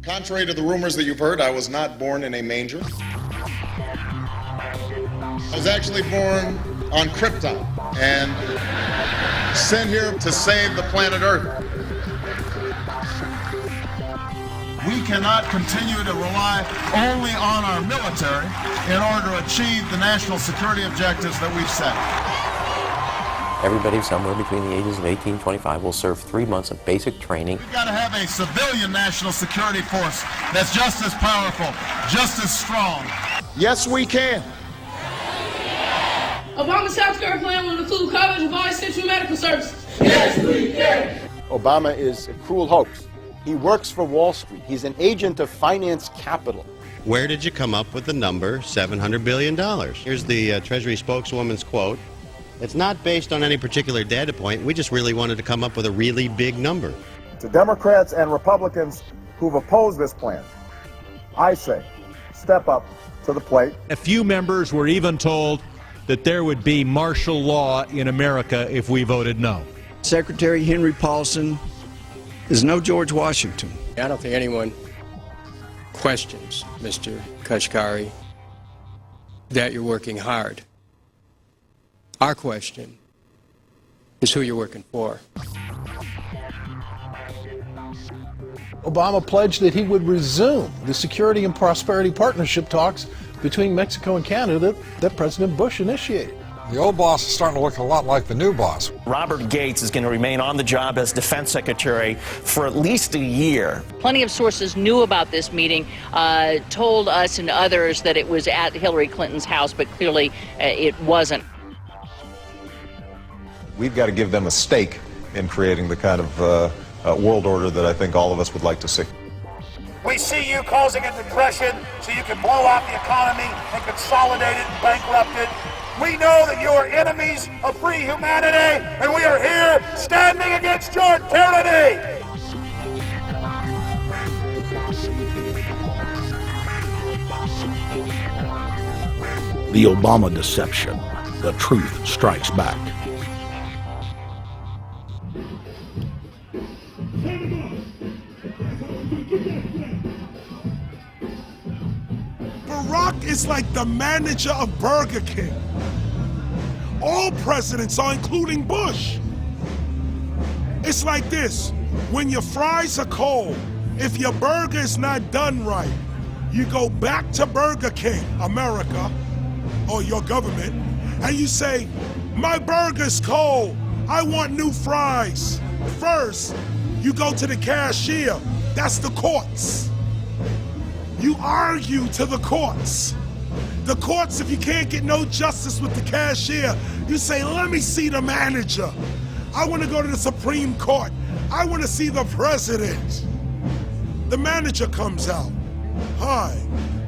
Contrary to the rumors that you've heard, I was not born in a manger. I was actually born on Krypton and sent here to save the planet Earth. We cannot continue to rely only on our military in order to achieve the national security objectives that we've set. Everybody somewhere between the ages of 18 and 25 will serve 3 months of basic training. We've got to have a civilian national security force that's just as powerful, just as strong. Yes, we can. Obama's healthcare plan will include coverage of all essential medical services. Yes, we can. Obama is a cruel hoax. He works for Wall Street. He's an agent of finance capital. Where did you come up with the number $700 billion? Here's the Treasury spokeswoman's quote. It's not based on any particular data point. We just really wanted to come up with a really big number. To Democrats and Republicans who've opposed this plan, I say, step up to the plate. A few members were even told that there would be martial law in America if we voted no. Secretary Henry Paulson is no George Washington. I don't think anyone questions, Mr. Kashkari, that you're working hard. Our question is who you're working for. Obama pledged that he would resume the Security and Prosperity Partnership talks between Mexico and Canada that President Bush initiated. The old boss is starting to look a lot like the new boss. Robert Gates is going to remain on the job as defense secretary for at least a year. Plenty of sources knew about this meeting, told us and others that it was at Hillary Clinton's house, but clearly it wasn't. We've got to give them a stake in creating the kind of world order that I think all of us would like to see. We see you causing a depression so you can blow out the economy and consolidate it and bankrupt it. We know that you are enemies of free humanity, and we are here standing against your tyranny. The Obama deception. The truth strikes back. Barack is like the manager of Burger King. All presidents are, including Bush. It's like this: when your fries are cold, if your burger is not done right, you go back to Burger King, America, or your government, and you say, my burger's cold, I want new fries. First, you go to the cashier, that's the courts. You argue to the courts. The courts, if you can't get no justice with the cashier, you say, let me see the manager. I want to go to the Supreme Court. I want to see the president. The manager comes out. Hi,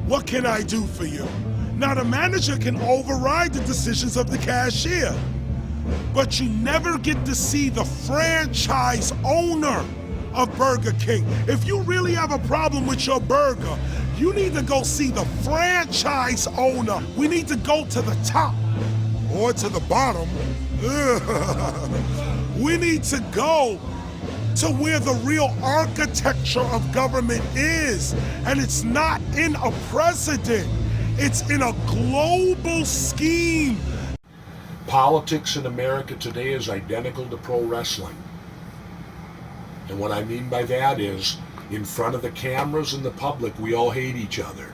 what can I do for you? Now the manager can override the decisions of the cashier, but you never get to see the franchise owner of Burger King. If you really have a problem with your burger, you need to go see the franchise owner. We need to go to the top or to the bottom. We need to go to where the real architecture of government is. And it's not in a president. It's in a global scheme. Politics in America today is identical to pro wrestling. And what I mean by that is, in front of the cameras and the public, we all hate each other.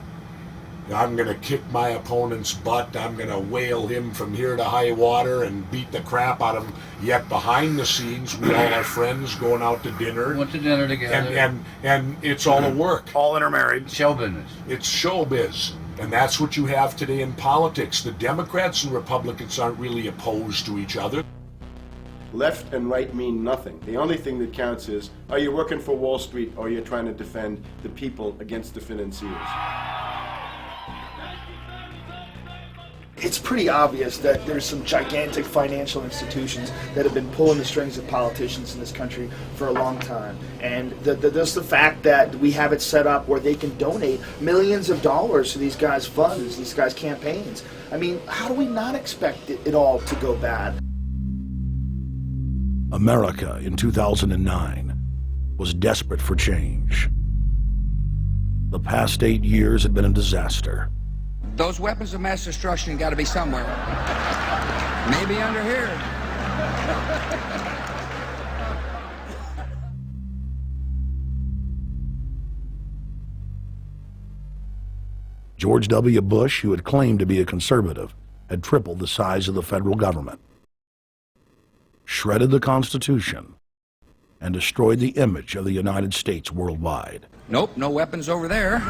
I'm going to kick my opponent's butt. I'm going to whale him from here to high water and beat the crap out of him. Yet behind the scenes, we all are friends going out to dinner. Went to dinner together. And it's all a work. All intermarried. Show business. It's showbiz. And that's what you have today in politics. The Democrats and Republicans aren't really opposed to each other. Left and right mean nothing. The only thing that counts is, are you working for Wall Street or you're trying to defend the people against the financiers? It's pretty obvious that there's some gigantic financial institutions that have been pulling the strings of politicians in this country for a long time. And just the fact that we have it set up where they can donate millions of dollars to these guys' funds, these guys' campaigns. I mean, how do we not expect it all to go bad? America in 2009 was desperate for change. The past 8 years had been a disaster. Those weapons of mass destruction got to be somewhere. Maybe under here. George W. Bush, who had claimed to be a conservative, had tripled the size of the federal government, shredded the Constitution, and destroyed the image of the United States worldwide. Nope, no weapons over there.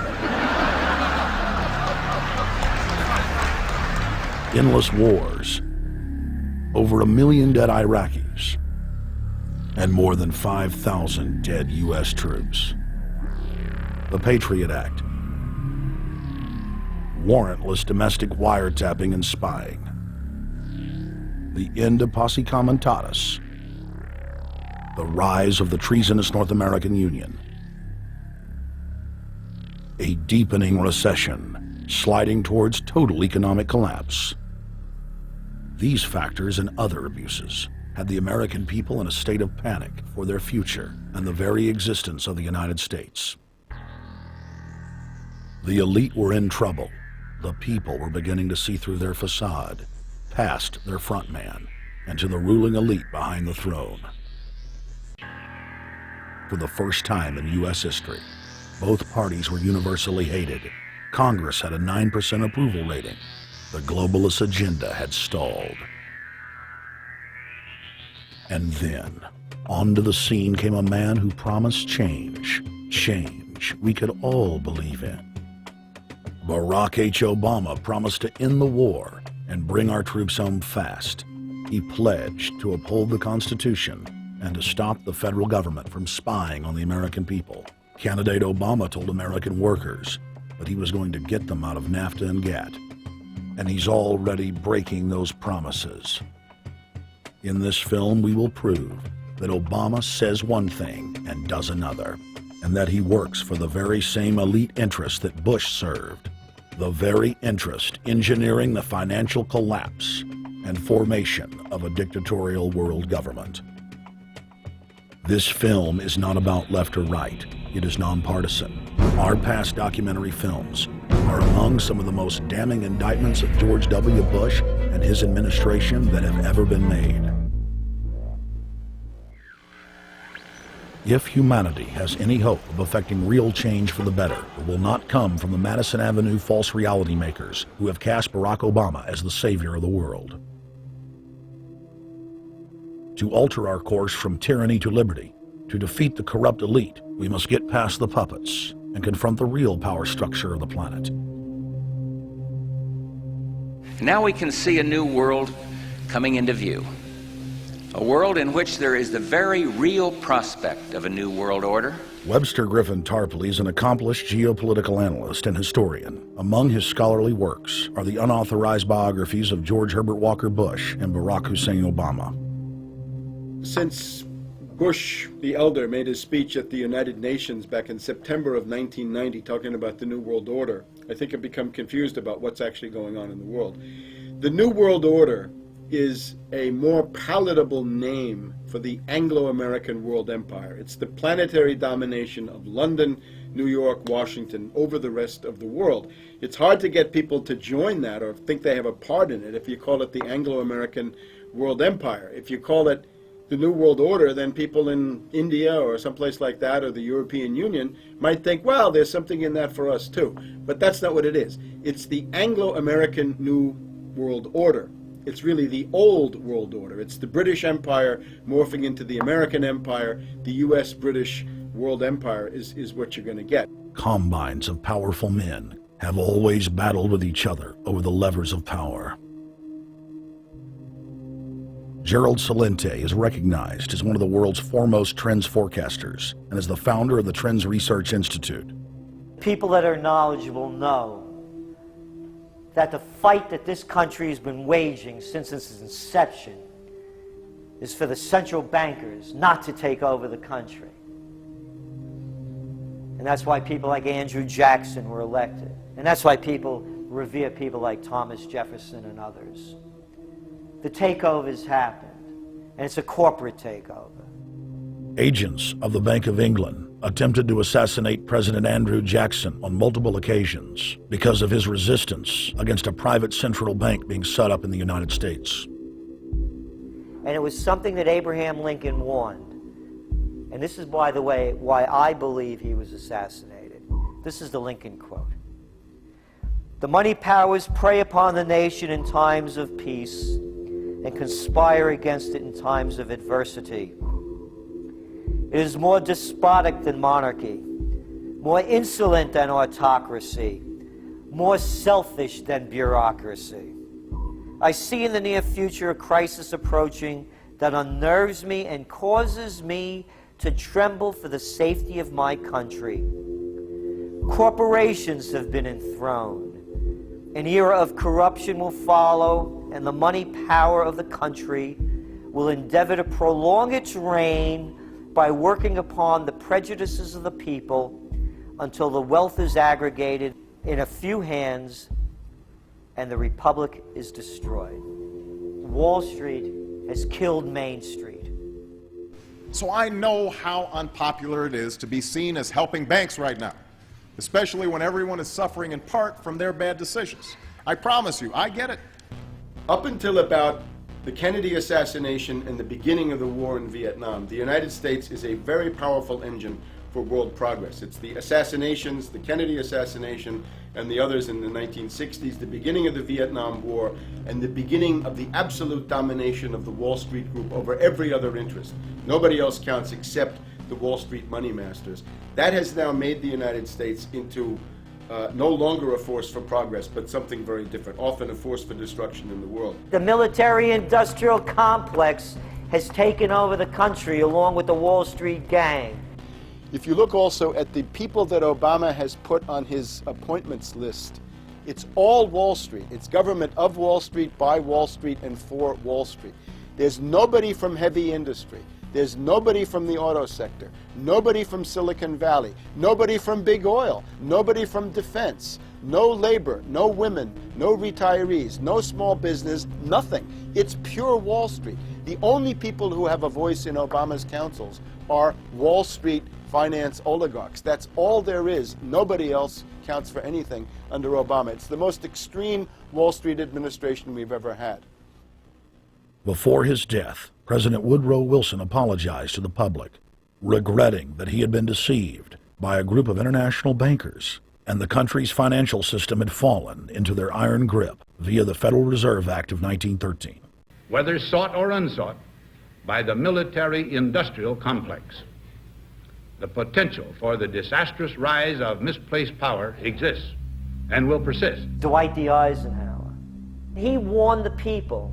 Endless wars, over 1 million dead Iraqis, and more than 5,000 dead U.S. troops. The Patriot Act, warrantless domestic wiretapping and spying, the end of Posse Comitatus, the rise of the treasonous North American Union, a deepening recession sliding towards total economic collapse. These factors and other abuses had the American people in a state of panic for their future and the very existence of the United States. The elite were in trouble. The people were beginning to see through their facade, past their front man, and to the ruling elite behind the throne. For the first time in U.S. history, both parties were universally hated. Congress had a 9% approval rating. The globalist agenda had stalled. And then, onto the scene came a man who promised change. Change we could all believe in. Barack H. Obama promised to end the war and bring our troops home fast. He pledged to uphold the Constitution and to stop the federal government from spying on the American people. Candidate Obama told American workers that he was going to get them out of NAFTA and GATT. And he's already breaking those promises. In this film, we will prove that Obama says one thing and does another, and that he works for the very same elite interests that Bush served, the very interest engineering the financial collapse and formation of a dictatorial world government. This film is not about left or right. It is nonpartisan. Our past documentary films are among some of the most damning indictments of George W. Bush and his administration that have ever been made. If humanity has any hope of effecting real change for the better, it will not come from the Madison Avenue false reality makers who have cast Barack Obama as the savior of the world. To alter our course from tyranny to liberty, to defeat the corrupt elite, we must get past the puppets and confront the real power structure of the planet. Now we can see a new world coming into view. A world in which there is the very real prospect of a new world order. Webster Griffin Tarpley is an accomplished geopolitical analyst and historian. Among his scholarly works are the unauthorized biographies of George Herbert Walker Bush and Barack Hussein Obama. Since Bush the elder made his speech at the United Nations back in September of 1990 talking about the New World Order, I think I've become confused about what's actually going on in the world. The New World Order is a more palatable name for the Anglo-American world empire. It's the planetary domination of London, New York, Washington over the rest of the world. It's hard to get people to join that or think they have a part in it if you call it the Anglo-American world empire. If you call it the New World Order, then people in India or someplace like that or the European Union might think, well, there's something in that for us too. But that's not what it is. It's the Anglo-American New World Order. It's really the old world order. It's the British Empire morphing into the American Empire. The U.S.-British world empire is what you're going to get. Combines of powerful men have always battled with each other over the levers of power. Gerald Celente is recognized as one of the world's foremost trends forecasters and is the founder of the Trends Research Institute. People that are knowledgeable know that the fight that this country has been waging since its inception is for the central bankers not to take over the country. And that's why people like Andrew Jackson were elected. And that's why people revere people like Thomas Jefferson and others. The takeover's happened, and it's a corporate takeover. Agents of the Bank of England, attempted to assassinate President Andrew Jackson on multiple occasions because of his resistance against a private central bank being set up in the United States. And it was something that Abraham Lincoln warned. And this is, by the way, why I believe he was assassinated. This is the Lincoln quote. "The money powers prey upon the nation in times of peace and conspire against it in times of adversity. It is more despotic than monarchy, more insolent than autocracy, more selfish than bureaucracy. I see in the near future a crisis approaching that unnerves me and causes me to tremble for the safety of my country. Corporations have been enthroned. An era of corruption will follow, and the money power of the country will endeavor to prolong its reign by working upon the prejudices of the people until the wealth is aggregated in a few hands and the republic is destroyed. Wall Street has killed Main Street." So I know how unpopular it is to be seen as helping banks right now, especially when everyone is suffering in part from their bad decisions. I promise you, I get it. Up until about the Kennedy assassination and the beginning of the war in Vietnam, the United States is a very powerful engine for world progress. It's the assassinations, the Kennedy assassination, and the others in the 1960s, the beginning of the Vietnam War, and the beginning of the absolute domination of the Wall Street Group over every other interest. Nobody else counts except the Wall Street money masters. That has now made the United States into no longer a force for progress, but something very different, often a force for destruction in the world. The military-industrial complex has taken over the country along with the Wall Street gang. If you look also at the people that Obama has put on his appointments list, it's all Wall Street. It's government of Wall Street, by Wall Street, and for Wall Street. There's nobody from heavy industry. There's nobody from the auto sector, nobody from Silicon Valley, nobody from big oil, nobody from defense, no labor, no women, no retirees, no small business, nothing. It's pure Wall Street. The only people who have a voice in Obama's councils are Wall Street finance oligarchs. That's all there is. Nobody else counts for anything under Obama. It's the most extreme Wall Street administration we've ever had. Before his death, President Woodrow Wilson apologized to the public, regretting that he had been deceived by a group of international bankers and the country's financial system had fallen into their iron grip via the Federal Reserve Act of 1913. Whether sought or unsought by the military-industrial complex, the potential for the disastrous rise of misplaced power exists and will persist. Dwight D. Eisenhower, he warned the people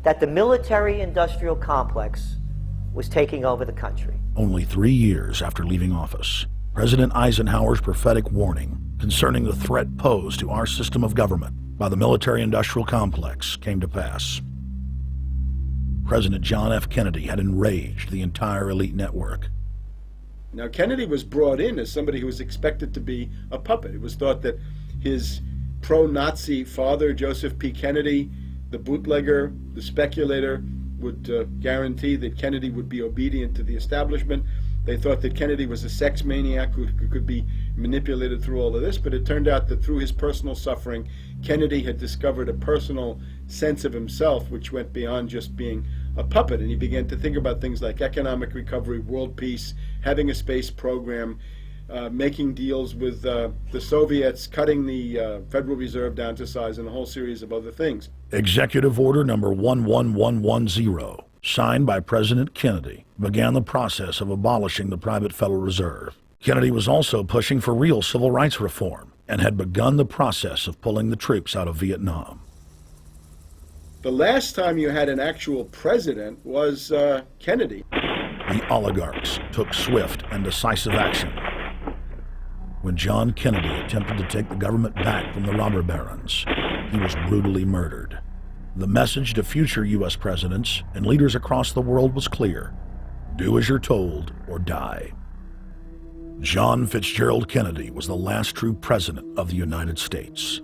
that the military-industrial complex was taking over the country. Only 3 years after leaving office, President Eisenhower's prophetic warning concerning the threat posed to our system of government by the military-industrial complex came to pass. President John F. Kennedy had enraged the entire elite network. Now, Kennedy was brought in as somebody who was expected to be a puppet. It was thought that his pro-Nazi father, Joseph P. Kennedy, the bootlegger, the speculator, would guarantee that Kennedy would be obedient to the establishment. They thought that Kennedy was a sex maniac who could be manipulated through all of this, but it turned out that through his personal suffering, Kennedy had discovered a personal sense of himself which went beyond just being a puppet, and he began to think about things like economic recovery, world peace, having a space program, making deals with the Soviets, cutting the Federal Reserve down to size, and a whole series of other things. Executive Order number 11110, signed by President Kennedy, began the process of abolishing the private Federal Reserve. Kennedy was also pushing for real civil rights reform and had begun the process of pulling the troops out of Vietnam. The last time you had an actual president was Kennedy. The oligarchs took swift and decisive action. When John Kennedy attempted to take the government back from the robber barons, he was brutally murdered. The message to future U.S. presidents and leaders across the world was clear: do as you're told or die. John Fitzgerald Kennedy was the last true president of the United States.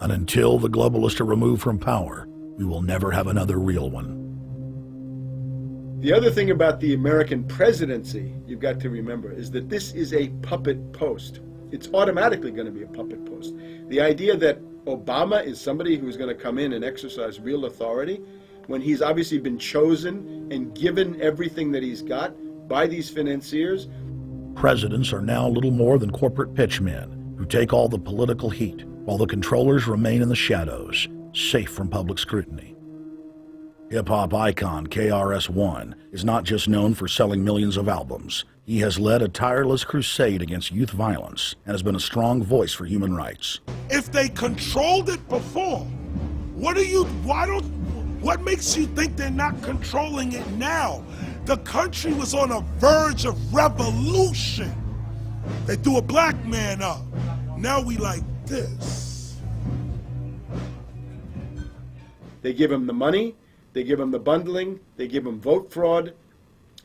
And until the globalists are removed from power, we will never have another real one. The other thing about the American presidency you've got to remember is that this is a puppet post. It's automatically going to be a puppet post. The idea that Obama is somebody who's going to come in and exercise real authority when he's obviously been chosen and given everything that he's got by these financiers. Presidents are now little more than corporate pitchmen who take all the political heat, while the controllers remain in the shadows, safe from public scrutiny. Hip-hop icon KRS-One is not just known for selling millions of albums. He has led a tireless crusade against youth violence and has been a strong voice for human rights. If they controlled it before, what makes you think they're not controlling it now? The country was on a verge of revolution. They threw a black man up. Now we like this. They give him the money, they give him the bundling, they give him vote fraud,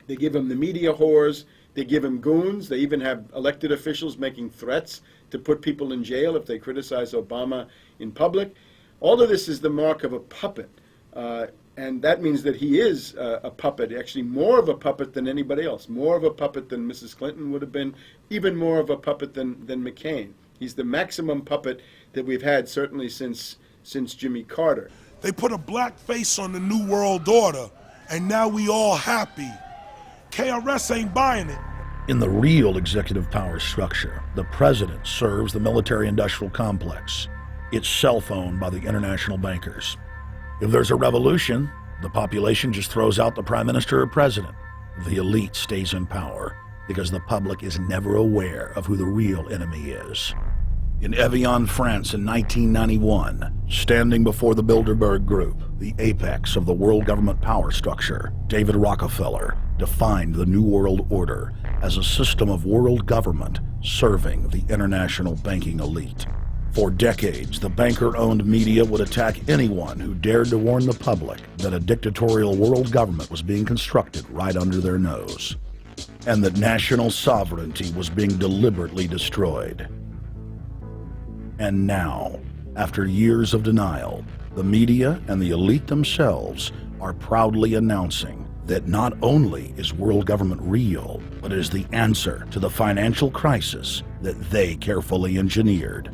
they give him the media whores, they give him goons, they even have elected officials making threats to put people in jail if they criticize Obama in public. All of this is the mark of a puppet. And that means that he is a puppet, actually more of a puppet than anybody else, more of a puppet than Mrs. Clinton would have been, even more of a puppet than McCain. He's the maximum puppet that we've had certainly since Jimmy Carter. They put a black face on the New World Order, and now we all happy. KRS ain't buying it. In the real executive power structure, the president serves the military-industrial complex. It's self-owned by the international bankers. If there's a revolution, the population just throws out the prime minister or president. The elite stays in power because the public is never aware of who the real enemy is. In Evian, France in 1991, standing before the Bilderberg Group, the apex of the world government power structure, David Rockefeller defined the New World Order as a system of world government serving the international banking elite. For decades, the banker-owned media would attack anyone who dared to warn the public that a dictatorial world government was being constructed right under their nose, and that national sovereignty was being deliberately destroyed. And now, after years of denial, the media and the elite themselves are proudly announcing that not only is world government real, but it is the answer to the financial crisis that they carefully engineered.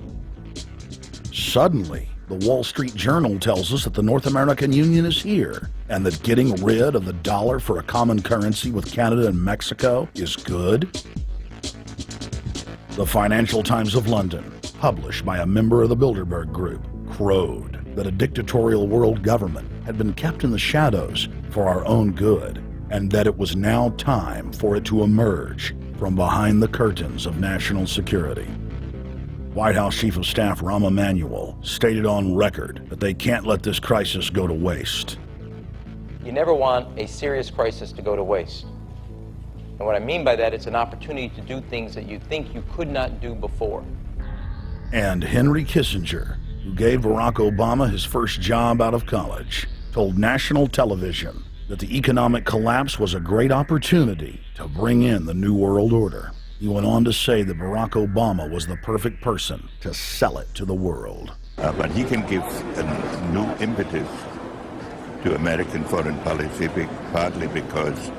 Suddenly, the Wall Street Journal tells us that the North American Union is here, and that getting rid of the dollar for a common currency with Canada and Mexico is good. The Financial Times of London, published by a member of the Bilderberg Group, crowed that a dictatorial world government had been kept in the shadows for our own good, and that it was now time for it to emerge from behind the curtains of national security. White House Chief of Staff Rahm Emanuel stated on record that they can't let this crisis go to waste. You never want a serious crisis to go to waste. And what I mean by that, it's an opportunity to do things that you think you could not do before. And Henry Kissinger, who gave Barack Obama his first job out of college, told national television that the economic collapse was a great opportunity to bring in the New World Order. He went on to say that Barack Obama was the perfect person to sell it to the world. But he can give a new impetus to American foreign policy, partly because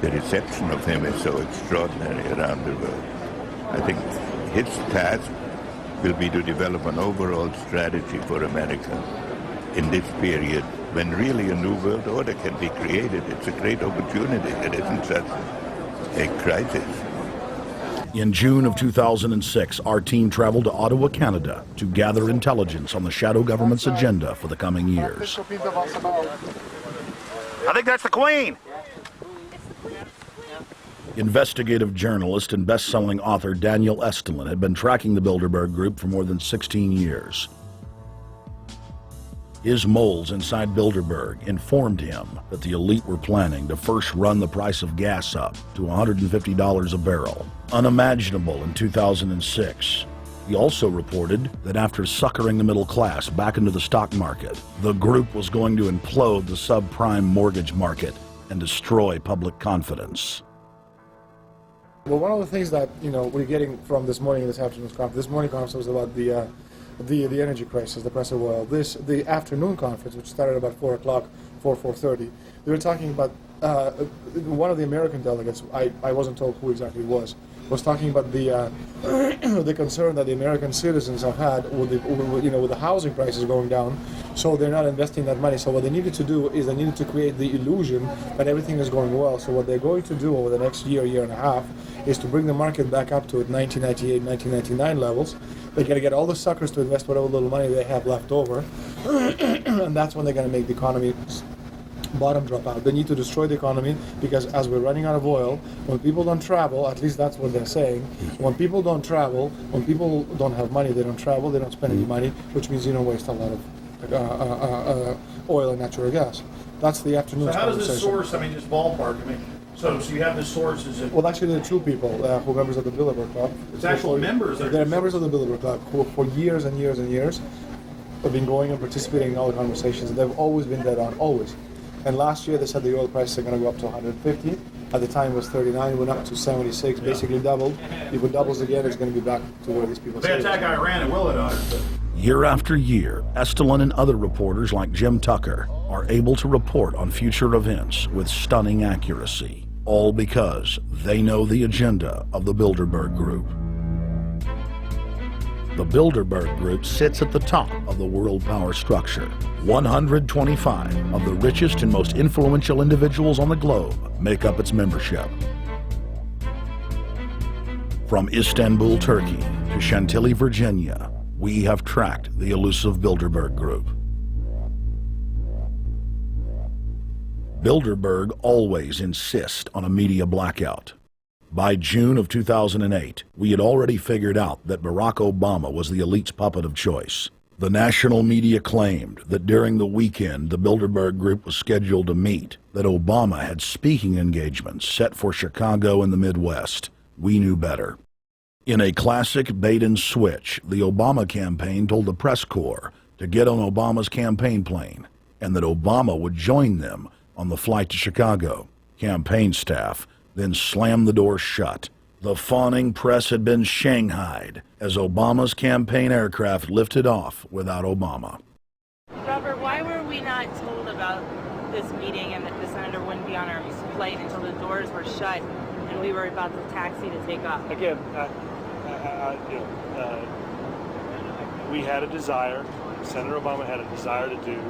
the reception of him is so extraordinary around the world. I think his task will be to develop an overall strategy for America in this period when really a new world order can be created. It's a great opportunity. It isn't just a crisis. In June of 2006, our team traveled to Ottawa, Canada, to gather intelligence on the shadow government's agenda for the coming years. I think that's the Queen. Investigative journalist and best-selling author Daniel Estulin had been tracking the Bilderberg Group for more than 16 years. His moles inside Bilderberg informed him that the elite were planning to first run the price of gas up to $150 a barrel, unimaginable in 2006. He also reported that after suckering the middle class back into the stock market, the group was going to implode the subprime mortgage market and destroy public confidence. Well, one of the things that we're getting from this afternoon's conference, this morning conference was about the energy crisis, the price of oil. The afternoon conference, which started about 4 o'clock, 4:30, they were talking about one of the American delegates, I wasn't told who exactly it was talking about the the concern that the American citizens have had with the housing prices going down, so they're not investing that money. So what they needed to do is they needed to create the illusion that everything is going well. So what they're going to do over the next year and a half is to bring the market back up to 1998, 1999 levels. They're going to get all the suckers to invest whatever little money they have left over, and that's when they're going to make the economy bottom drop out. They need to destroy the economy because as we're running out of oil, when people don't travel, at least that's what they're saying, when people don't travel, when people don't have money, they don't travel, they don't spend any money, which means you don't waste a lot of oil and natural gas. That's the afternoon's So how does conversation. this source, I mean, just ballpark, I mean, so you have the sources of... Well, actually, there are two people who are members of the Bilderberg Club. It's actual members. They're members of the Bilderberg Club who for years and years and years have been going and participating in all the conversations. They've always been dead on, always. And last year they said the oil prices are going to go up to 150. At the time it was 39, went up to 76, basically doubled. If it doubles again, it's going to be back to where these people say. If they attack Iran, it will at 100. Year after year, Estelin and other reporters like Jim Tucker are able to report on future events with stunning accuracy, all because they know the agenda of the Bilderberg Group. The Bilderberg Group sits at the top of the world power structure. 125 of the richest and most influential individuals on the globe make up its membership. From Istanbul, Turkey to Chantilly, Virginia, we have tracked the elusive Bilderberg Group. Bilderberg always insist on a media blackout. By June of 2008, we had already figured out that Barack Obama was the elite's puppet of choice. The national media claimed that during the weekend the Bilderberg Group was scheduled to meet, that Obama had speaking engagements set for Chicago and the Midwest. We knew better. In a classic bait and switch, the Obama campaign told the press corps to get on Obama's campaign plane, and that Obama would join them on the flight to Chicago. Campaign staff then slammed the door shut. The fawning press had been shanghaied as Obama's campaign aircraft lifted off without Obama. Robert, why were we not told about this meeting and that the senator wouldn't be on our flight until the doors were shut and we were about to taxi to take off? Again, we had a desire, Senator Obama had a desire to do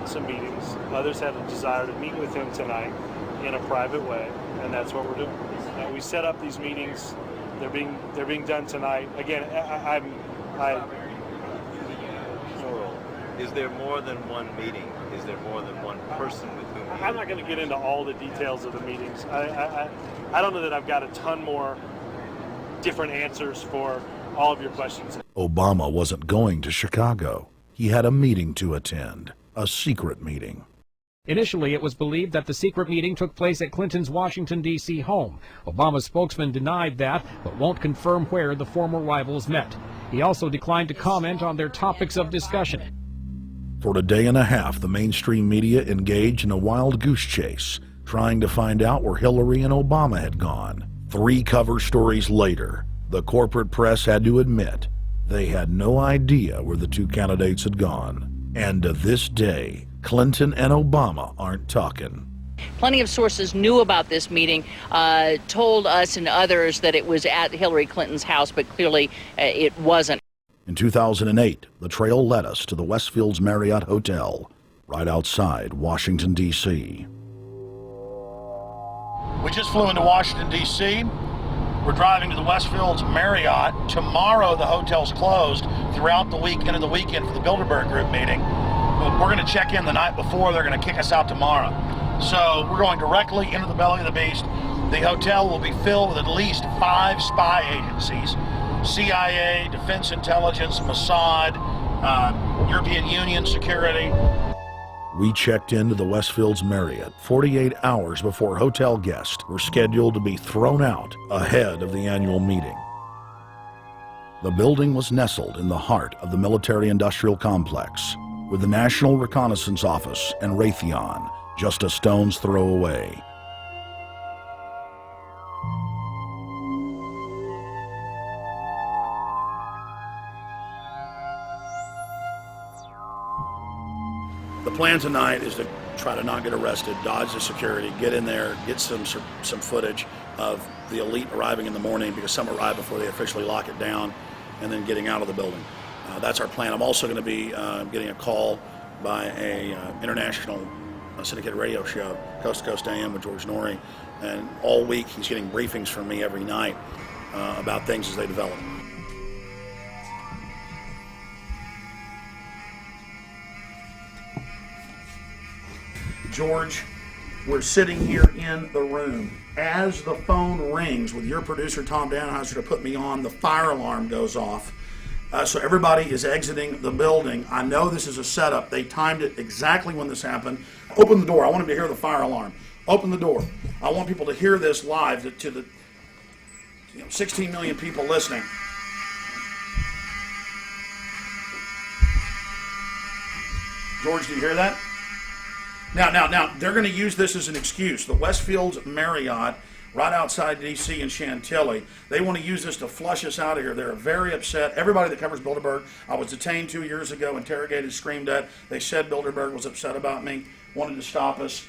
some meetings. Others had a desire to meet with him tonight in a private way, and that's what we're doing. We set up these meetings. They're being done tonight. Again, Is there more than one meeting? Is there more than one person with whom you... I'm not going to get into all the details of the meetings. I don't know that I've got a ton more different answers for all of your questions. Obama wasn't going to Chicago. He had a meeting to attend, a secret meeting. Initially, it was believed that the secret meeting took place at Clinton's Washington, D.C. home. Obama's spokesman denied that, but won't confirm where the former rivals met. He also declined to comment on their topics of discussion. For a day and a half, the mainstream media engaged in a wild goose chase, trying to find out where Hillary and Obama had gone. 3 cover stories later, the corporate press had to admit they had no idea where the 2 candidates had gone. And to this day, Clinton and Obama aren't talking. Plenty of sources knew about this meeting, told us and others that it was at Hillary Clinton's house, but clearly it wasn't. In 2008, the trail led us to the Westfields Marriott Hotel, right outside Washington, D.C. We just flew into Washington, D.C. We're driving to the Westfields Marriott. Tomorrow, the hotel's closed throughout the week into the weekend for the Bilderberg Group meeting. We're going to check in the night before. They're going to kick us out tomorrow. So we're going directly into the belly of the beast. The hotel will be filled with at least 5 spy agencies: CIA, Defense Intelligence, Mossad, European Union Security. We checked into the Westfields Marriott 48 hours before hotel guests were scheduled to be thrown out ahead of the annual meeting. The building was nestled in the heart of the military-industrial complex, with the National Reconnaissance Office and Raytheon just a stone's throw away. The plan tonight is to try to not get arrested, dodge the security, get in there, get some footage of the elite arriving in the morning, because some arrive before they officially lock it down, and then getting out of the building. That's our plan. I'm also going to be getting a call by a international syndicated radio show, Coast to Coast AM with George Norrie, and all week he's getting briefings from me every night about things as they develop. George, we're sitting here in the room. As the phone rings with your producer, Tom Danheiser, to put me on, the fire alarm goes off. So everybody is exiting the building. I know this is a setup. They timed it exactly when this happened. Open the door. I want them to hear the fire alarm. Open the door. I want people to hear this live to the 16 million people listening. George, do you hear that? Now, they're going to use this as an excuse. The Westfields Marriott, right outside D.C. in Chantilly, they want to use this to flush us out of here. They're very upset. Everybody that covers Bilderberg, I was detained 2 years ago, interrogated, screamed at. They said Bilderberg was upset about me, wanted to stop us.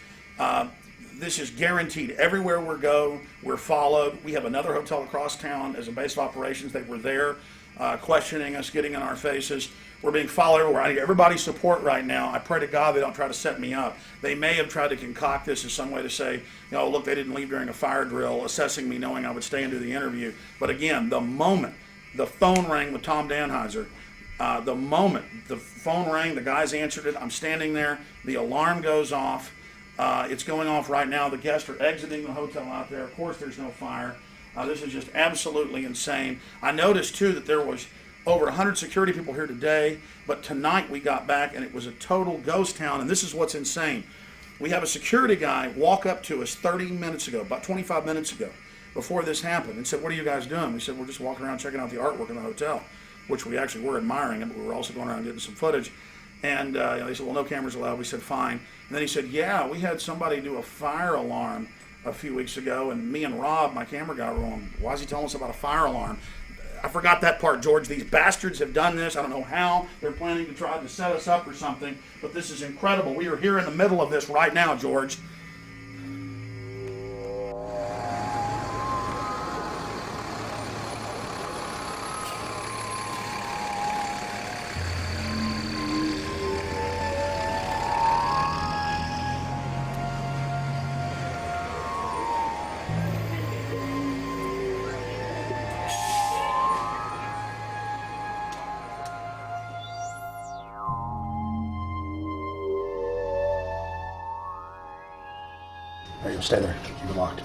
This is guaranteed. Everywhere we go, we're followed. We have another hotel across town as a base of operations. They were there questioning us, getting in our faces. We're being followed everywhere. I need everybody's support right now. I pray to God they don't try to set me up. They may have tried to concoct this as some way to say, look, they didn't leave during a fire drill, assessing me knowing I would stay and do the interview. But again, the moment the phone rang with Tom Danheiser, the moment the phone rang, the guys answered it, I'm standing there, the alarm goes off. It's going off right now. The guests are exiting the hotel out there. Of course, there's no fire. This is just absolutely insane. I noticed, too, that there was over 100 security people here today, but tonight we got back and it was a total ghost town, and this is what's insane. We have a security guy walk up to us 30 minutes ago, about 25 minutes ago, before this happened, and said, "What are you guys doing?" We said, "We're just walking around checking out the artwork in the hotel," which we actually were admiring it, but we were also going around getting some footage. And they said, "Well, no cameras allowed." We said, "Fine." And then he said, "Yeah, we had somebody do a fire alarm a few weeks ago, and me and Rob, my camera guy, were on. Why is he telling us about a fire alarm?" I forgot that part, George. These bastards have done this. I don't know how. They're planning to try to set us up or something, but this is incredible. We are here in the middle of this right now, George. Stay there. Keep it locked.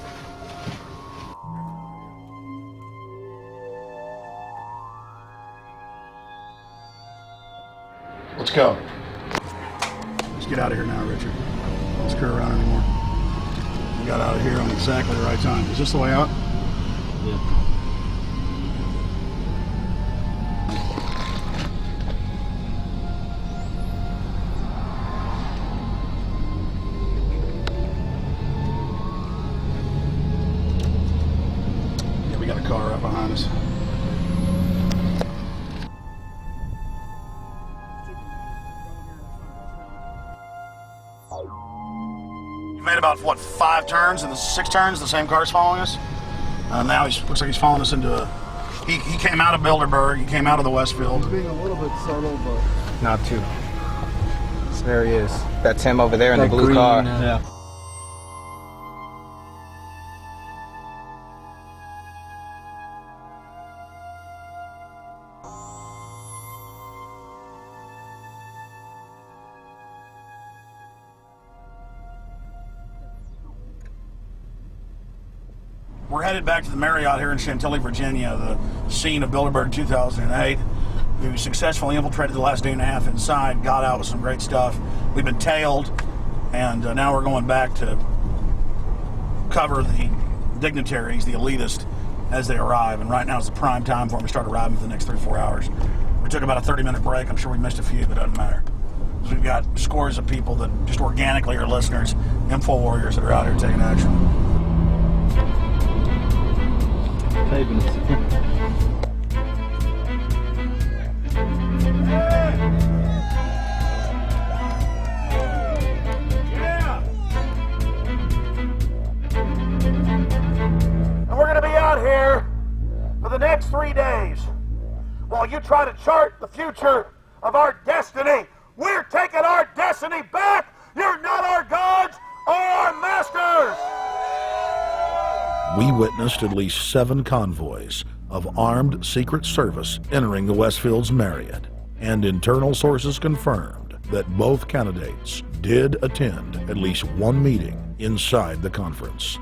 Let's go. Let's get out of here now, Richard. Don't screw around anymore. We got out of here on exactly the right time. Is this the way out? Yeah. Car right behind us. You made about, what, 5 turns and 6 turns? The same car's following us? Now he looks like he's following us into a... He came out of Bilderberg, he came out of the Westfield. He's being a little bit subtle, but... Not too. So there he is. That's him over there in the blue green, car. Yeah. We're headed back to the Marriott here in Chantilly, Virginia, the scene of Bilderberg 2008. We successfully infiltrated the last day and a half inside, got out with some great stuff. We've been tailed, and now we're going back to cover the dignitaries, the elitists, as they arrive. And right now is the prime time for them to start arriving for the next 3 or 4 hours. We took about a 30-minute break. I'm sure we missed a few, but it doesn't matter. We've got scores of people that just organically are listeners, info warriors that are out here taking action. next 3 days, while you try to chart the future of our destiny, we're taking our destiny back. You're not our gods or our masters. We witnessed at least 7 convoys of armed Secret Service entering the Westfield's Marriott, and internal sources confirmed that both candidates did attend at least one meeting inside the conference.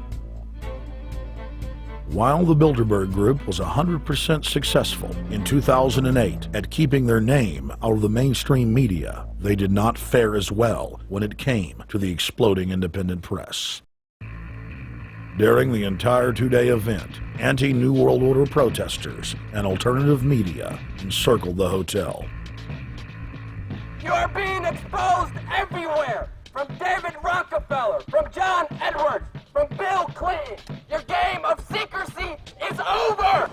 While the Bilderberg Group was 100% successful in 2008 at keeping their name out of the mainstream media, they did not fare as well when it came to the exploding independent press. During the entire 2-day event, anti-New World Order protesters and alternative media encircled the hotel. You are being exposed everywhere! From David Rockefeller, from John Edwards, from Bill Clinton. Your game of secrecy is over!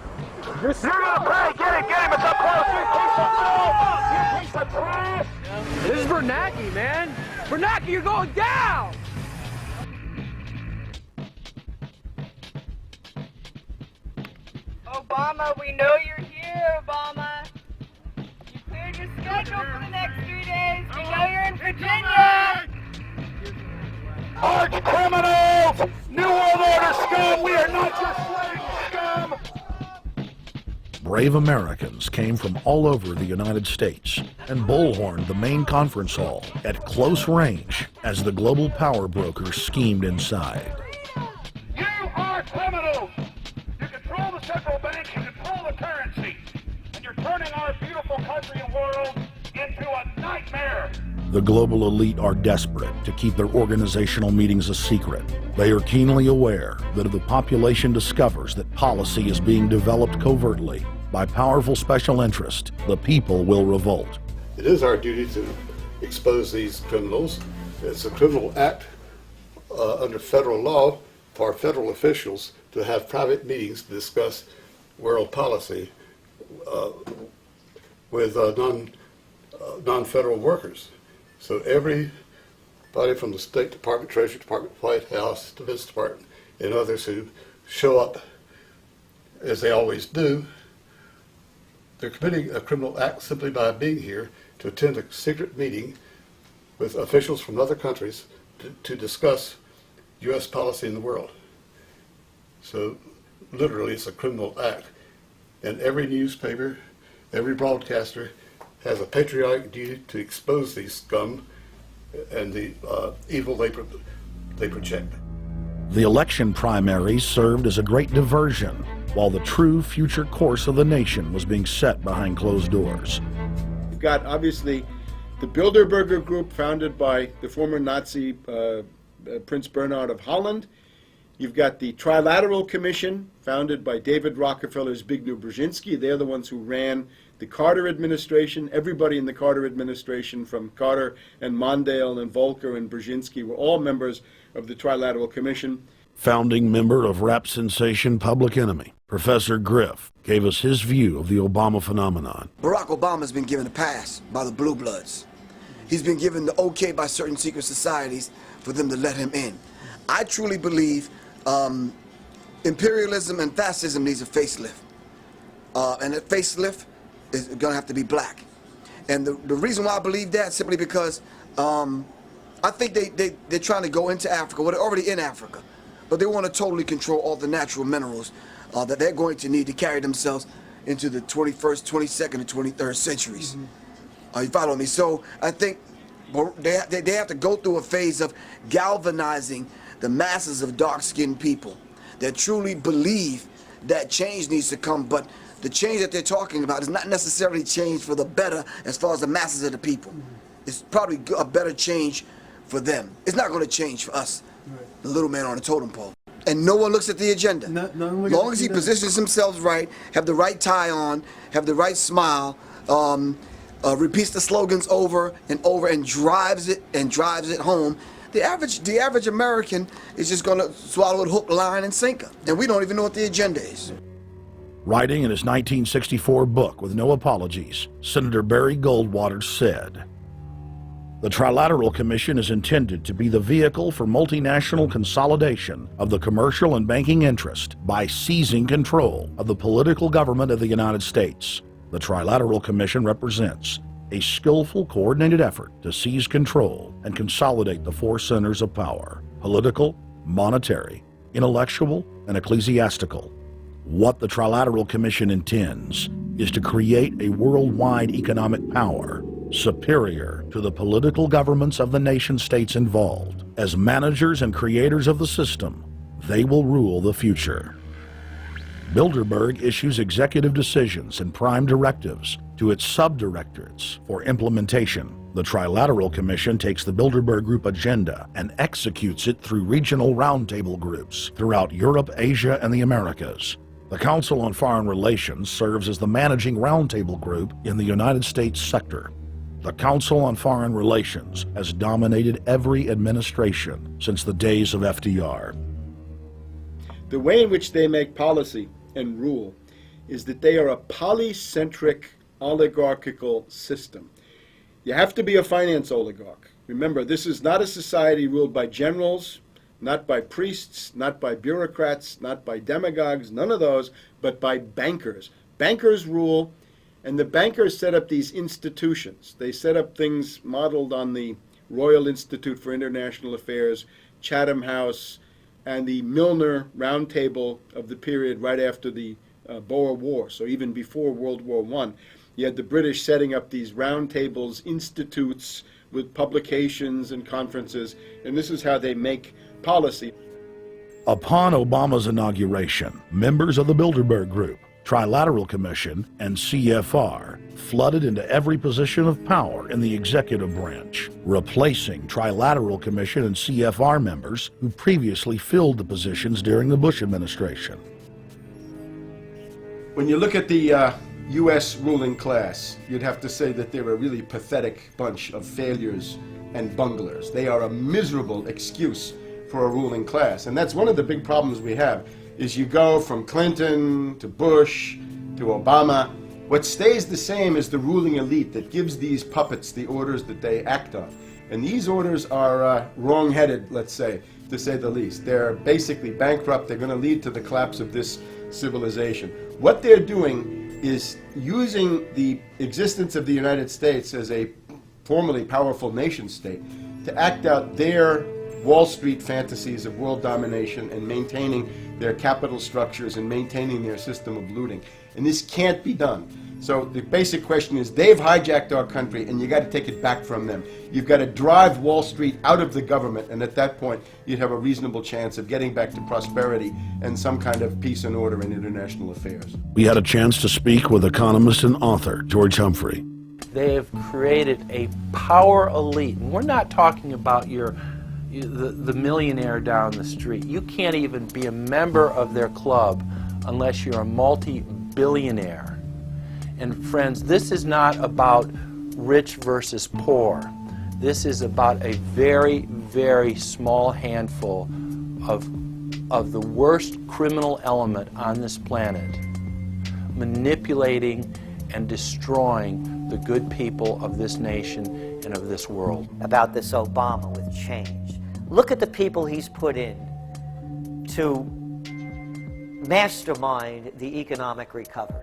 You're gonna pay! Get him! It's up close! You piece of shit! You piece of trash! This is Bernanke, man! Bernanke, you're going down! Obama, we know you're here, Obama. You cleared your schedule for the next 3 days. We know you're in Virginia. Arch criminals! New World Order scum! We are not your slave scum! Brave Americans came from all over the United States and bullhorned the main conference hall at close range as the global power brokers schemed inside. You are criminals! You control the central bank, you control the currency, and you're turning our beautiful country and world into a nightmare! The global elite are desperate to keep their organizational meetings a secret. They are keenly aware that if the population discovers that policy is being developed covertly by powerful special interest, the people will revolt. It is our duty to expose these criminals. It's a criminal act under federal law for federal officials to have private meetings to discuss world policy with non-federal workers. So everybody from the State Department, Treasury Department, White House, Defense Department, and others who show up, as they always do, they're committing a criminal act simply by being here to attend a secret meeting with officials from other countries to discuss U.S. policy in the world. So literally it's a criminal act. And every newspaper, every broadcaster has a patriotic duty to expose these scum and the evil they project. The election primaries served as a great diversion, while the true future course of the nation was being set behind closed doors. You've got, obviously, the Bilderberg Group, founded by the former Nazi Prince Bernhard of Holland. You've got the Trilateral Commission, founded by David Rockefeller's Zbigniew Brzezinski. They're the ones who ran the Carter administration. Everybody in the Carter administration, from Carter and Mondale and Volcker and Brzezinski, were all members of the Trilateral Commission. Founding member of rap sensation Public Enemy, Professor Griff, gave us his view of the Obama phenomenon. Barack Obama's been given a pass by the blue bloods. He's been given the okay by certain secret societies for them to let him in. I truly believe imperialism and fascism needs a facelift. And that facelift is going to have to be black. And the reason why I believe that, simply because I think they're trying to go into Africa. Well, they're already in Africa. But they want to totally control all the natural minerals that they're going to need to carry themselves into the 21st, 22nd, and 23rd centuries. You follow me? So I think they have to go through a phase of galvanizing the masses of dark-skinned people that truly believe that change needs to come, but the change that they're talking about is not necessarily change for the better as far as the masses of the people. It's probably a better change for them. It's not going to change for us, the little man on the totem pole. And no one looks at the agenda. Long as he positions himself right, have the right tie on, have the right smile, repeats the slogans over and over and drives it home, the average American is just going to swallow it hook, line, and sinker. And we don't even know what the agenda is. Writing in his 1964 book, With No Apologies, Senator Barry Goldwater said, The Trilateral Commission is intended to be the vehicle for multinational consolidation of the commercial and banking interest by seizing control of the political government of the United States. The Trilateral Commission represents a skillful, coordinated effort to seize control and consolidate the four centers of power: political, monetary, intellectual, and ecclesiastical. What the Trilateral Commission intends is to create a worldwide economic power superior to the political governments of the nation-states involved. As managers and creators of the system, they will rule the future. Bilderberg issues executive decisions and prime directives to its subdirectorates for implementation. The Trilateral Commission takes the Bilderberg Group agenda and executes it through regional roundtable groups throughout Europe, Asia, and the Americas. The Council on Foreign Relations serves as the managing roundtable group in the United States sector. The Council on Foreign Relations has dominated every administration since the days of FDR. The way in which they make policy and rule is that they are a polycentric oligarchical system. You have to be a finance oligarch. Remember, this is not a society ruled by generals, not by priests, not by bureaucrats, not by demagogues, none of those, but by bankers. Bankers rule, and the bankers set up these institutions. They set up things modeled on the Royal Institute for International Affairs, Chatham House, and the Milner Round Table of the period right after the Boer War, so even before World War I. You had the British setting up these round tables, institutes with publications and conferences, and this is how they make policy. Upon Obama's inauguration, members of the Bilderberg Group, Trilateral Commission, and CFR flooded into every position of power in the executive branch, replacing Trilateral Commission and CFR members who previously filled the positions during the Bush administration. When you look at the U.S. ruling class, you'd have to say that they're a really pathetic bunch of failures and bunglers. They are a miserable excuse for a ruling class, and that's one of the big problems we have. Is you go from Clinton to Bush to Obama. What stays the same is the ruling elite that gives these puppets the orders that they act on. And these orders are wrong-headed, let's say, to say the least. They're basically bankrupt. They're going to lead to the collapse of this civilization. What they're doing is using the existence of the United States as a formerly powerful nation-state to act out their Wall Street fantasies of world domination and maintaining their capital structures and maintaining their system of looting. And this can't be done. So the basic question is, they've hijacked our country and you got to take it back from them. You've got to drive Wall Street out of the government, and at that point you'd have a reasonable chance of getting back to prosperity and some kind of peace and order in international affairs. We had a chance to speak with economist and author George Humphrey. They have created a power elite, and we're not talking about the millionaire down the street. You can't even be a member of their club unless you're a multi-billionaire. And friends, this is not about rich versus poor. This is about a very, very small handful of the worst criminal element on this planet, manipulating and destroying the good people of this nation and of this world. About this Obama with change. Look at the people he's put in to mastermind the economic recovery.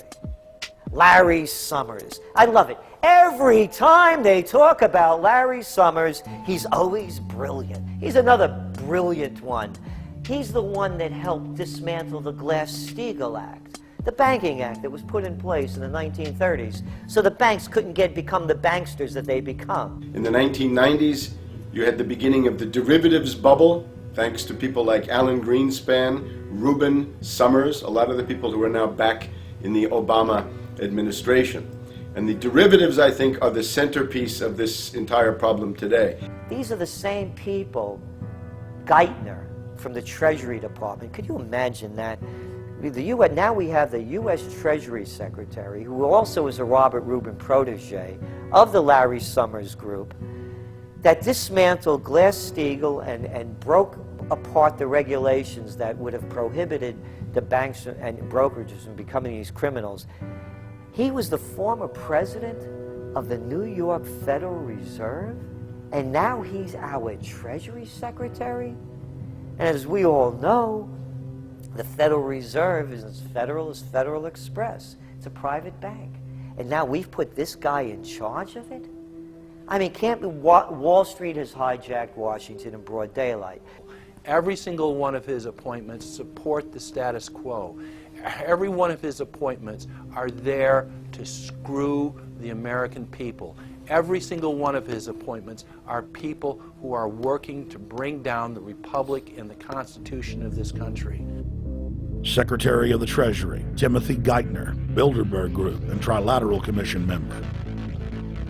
Larry Summers. I love it. Every time they talk about Larry Summers, he's always brilliant. He's another brilliant one. He's the one that helped dismantle the Glass-Steagall Act, the banking act that was put in place in the 1930s, so the banks couldn't become the banksters that they become. In the 1990s, you had the beginning of the derivatives bubble, thanks to people like Alan Greenspan, Rubin, Summers, a lot of the people who are now back in the Obama administration. And the derivatives, I think, are the centerpiece of this entire problem today. These are the same people, Geithner from the Treasury Department. Could you imagine that? Now we have the U.S. Treasury Secretary, who also is a Robert Rubin protege of the Larry Summers Group, that dismantled Glass-Steagall and broke apart the regulations that would have prohibited the banks and brokerages from becoming these criminals. He was the former president of the New York Federal Reserve. And now he's our Treasury Secretary? And as we all know, the Federal Reserve is as federal as Federal Express. It's a private bank. And now we've put this guy in charge of it? I mean, Wall Street has hijacked Washington in broad daylight. Every single one of his appointments support the status quo. Every one of his appointments are there to screw the American people. Every single one of his appointments are people who are working to bring down the Republic and the Constitution of this country. Secretary of the Treasury, Timothy Geithner, Bilderberg Group and Trilateral Commission member.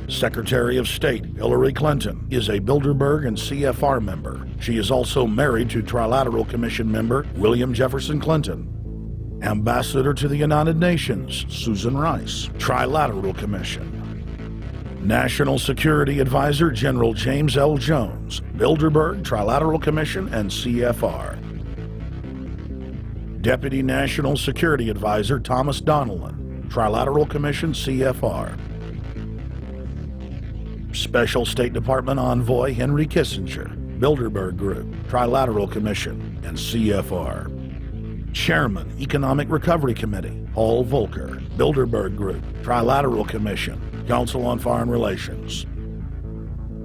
Secretary of State, Hillary Clinton, is a Bilderberg and CFR member. She is also married to Trilateral Commission member William Jefferson Clinton. Ambassador to the United Nations, Susan Rice, Trilateral Commission. National Security Advisor General James L. Jones, Bilderberg, Trilateral Commission, and CFR. Deputy National Security Advisor Thomas Donilon, Trilateral Commission, CFR. Special State Department Envoy Henry Kissinger, Bilderberg Group, Trilateral Commission, and CFR. Chairman, Economic Recovery Committee, Paul Volcker, Bilderberg Group, Trilateral Commission, Council on Foreign Relations.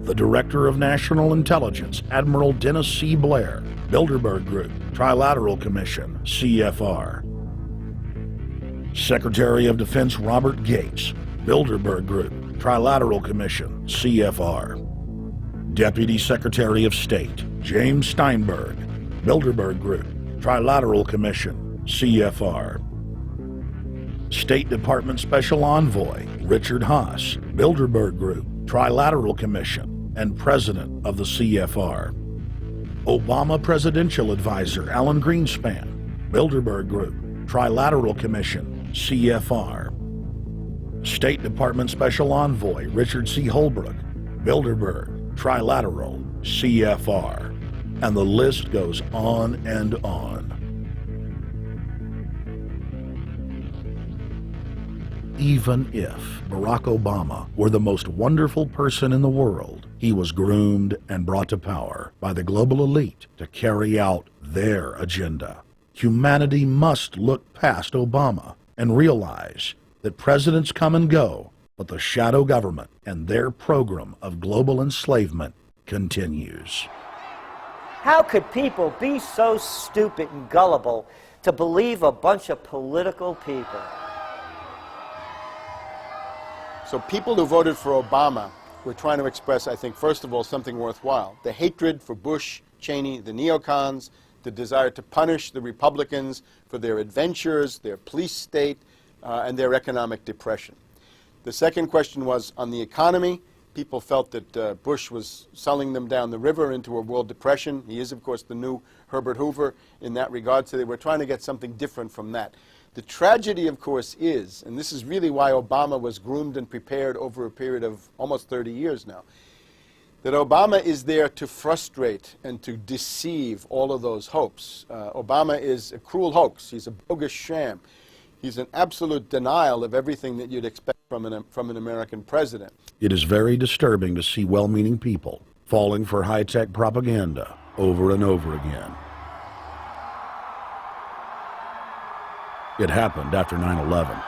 The Director of National Intelligence, Admiral Dennis C. Blair, Bilderberg Group, Trilateral Commission, CFR. Secretary of Defense Robert Gates, Bilderberg Group, Trilateral Commission, CFR. Deputy Secretary of State, James Steinberg, Bilderberg Group, Trilateral Commission, CFR. State Department Special Envoy, Richard Haas, Bilderberg Group, Trilateral Commission, and President of the CFR. Obama Presidential Advisor Alan Greenspan, Bilderberg Group, Trilateral Commission, CFR. State Department Special Envoy Richard C. Holbrooke, Bilderberg, Trilateral, CFR. And the list goes on and on. Even if Barack Obama were the most wonderful person in the world, he was groomed and brought to power by the global elite to carry out their agenda. Humanity must look past Obama and realize that presidents come and go, but the shadow government and their program of global enslavement continues. How could people be so stupid and gullible to believe a bunch of political people? So people who voted for Obama were trying to express, I think, first of all, something worthwhile. The hatred for Bush, Cheney, the neocons, the desire to punish the Republicans for their adventures, their police state, and their economic depression. The second question was on the economy. People felt that Bush was selling them down the river into a world depression. He is, of course, the new Herbert Hoover in that regard, so they were trying to get something different from that. The tragedy, of course, is, and this is really why Obama was groomed and prepared over a period of almost 30 years now, that Obama is there to frustrate and to deceive all of those hopes. Obama is a cruel hoax. He's a bogus sham. He's an absolute denial of everything that you'd expect from an American president. It is very disturbing to see well-meaning people falling for high-tech propaganda over and over again. It happened after 9/11.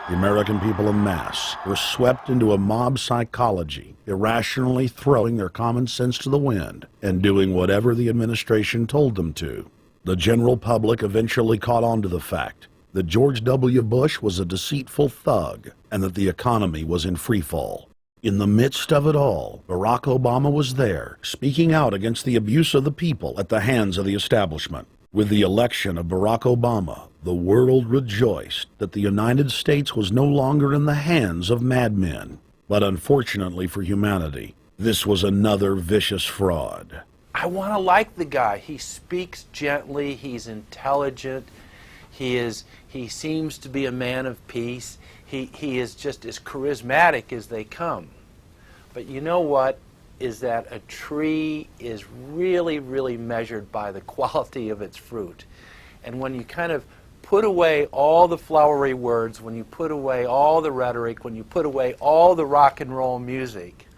The American people en masse were swept into a mob psychology, irrationally throwing their common sense to the wind and doing whatever the administration told them to. The general public eventually caught on to the fact that George W. Bush was a deceitful thug and that the economy was in freefall. In the midst of it all, Barack Obama was there, speaking out against the abuse of the people at the hands of the establishment. With the election of Barack Obama, the world rejoiced that the United States was no longer in the hands of madmen. But unfortunately for humanity, this was another vicious fraud. I want to like the guy. He speaks gently, he's intelligent, he seems to be a man of peace. He is just as charismatic as they come. But you know what? Is that a tree is really, really measured by the quality of its fruit. And when you kind of put away all the flowery words, when you put away all the rhetoric, when you put away all the rock and roll music,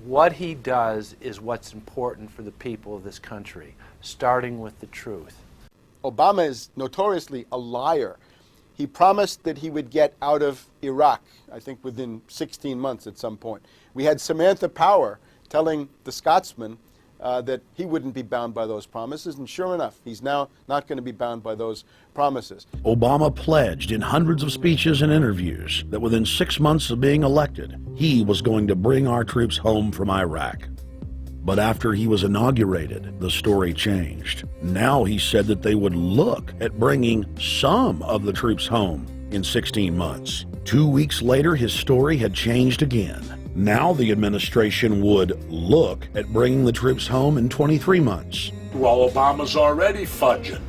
What he does is what's important for the people of this country, starting with the truth. Obama is notoriously a liar. He promised that he would get out of Iraq, I think within 16 months at some point. We had Samantha Power telling the Scotsman that he wouldn't be bound by those promises, and sure enough, he's now not going to be bound by those promises. Obama pledged in hundreds of speeches and interviews that within 6 months of being elected, he was going to bring our troops home from Iraq. But after he was inaugurated, the story changed. Now he said that they would look at bringing some of the troops home in 16 months. 2 weeks later, his story had changed again. Now the administration would look at bringing the troops home in 23 months. Well, Obama's already fudging.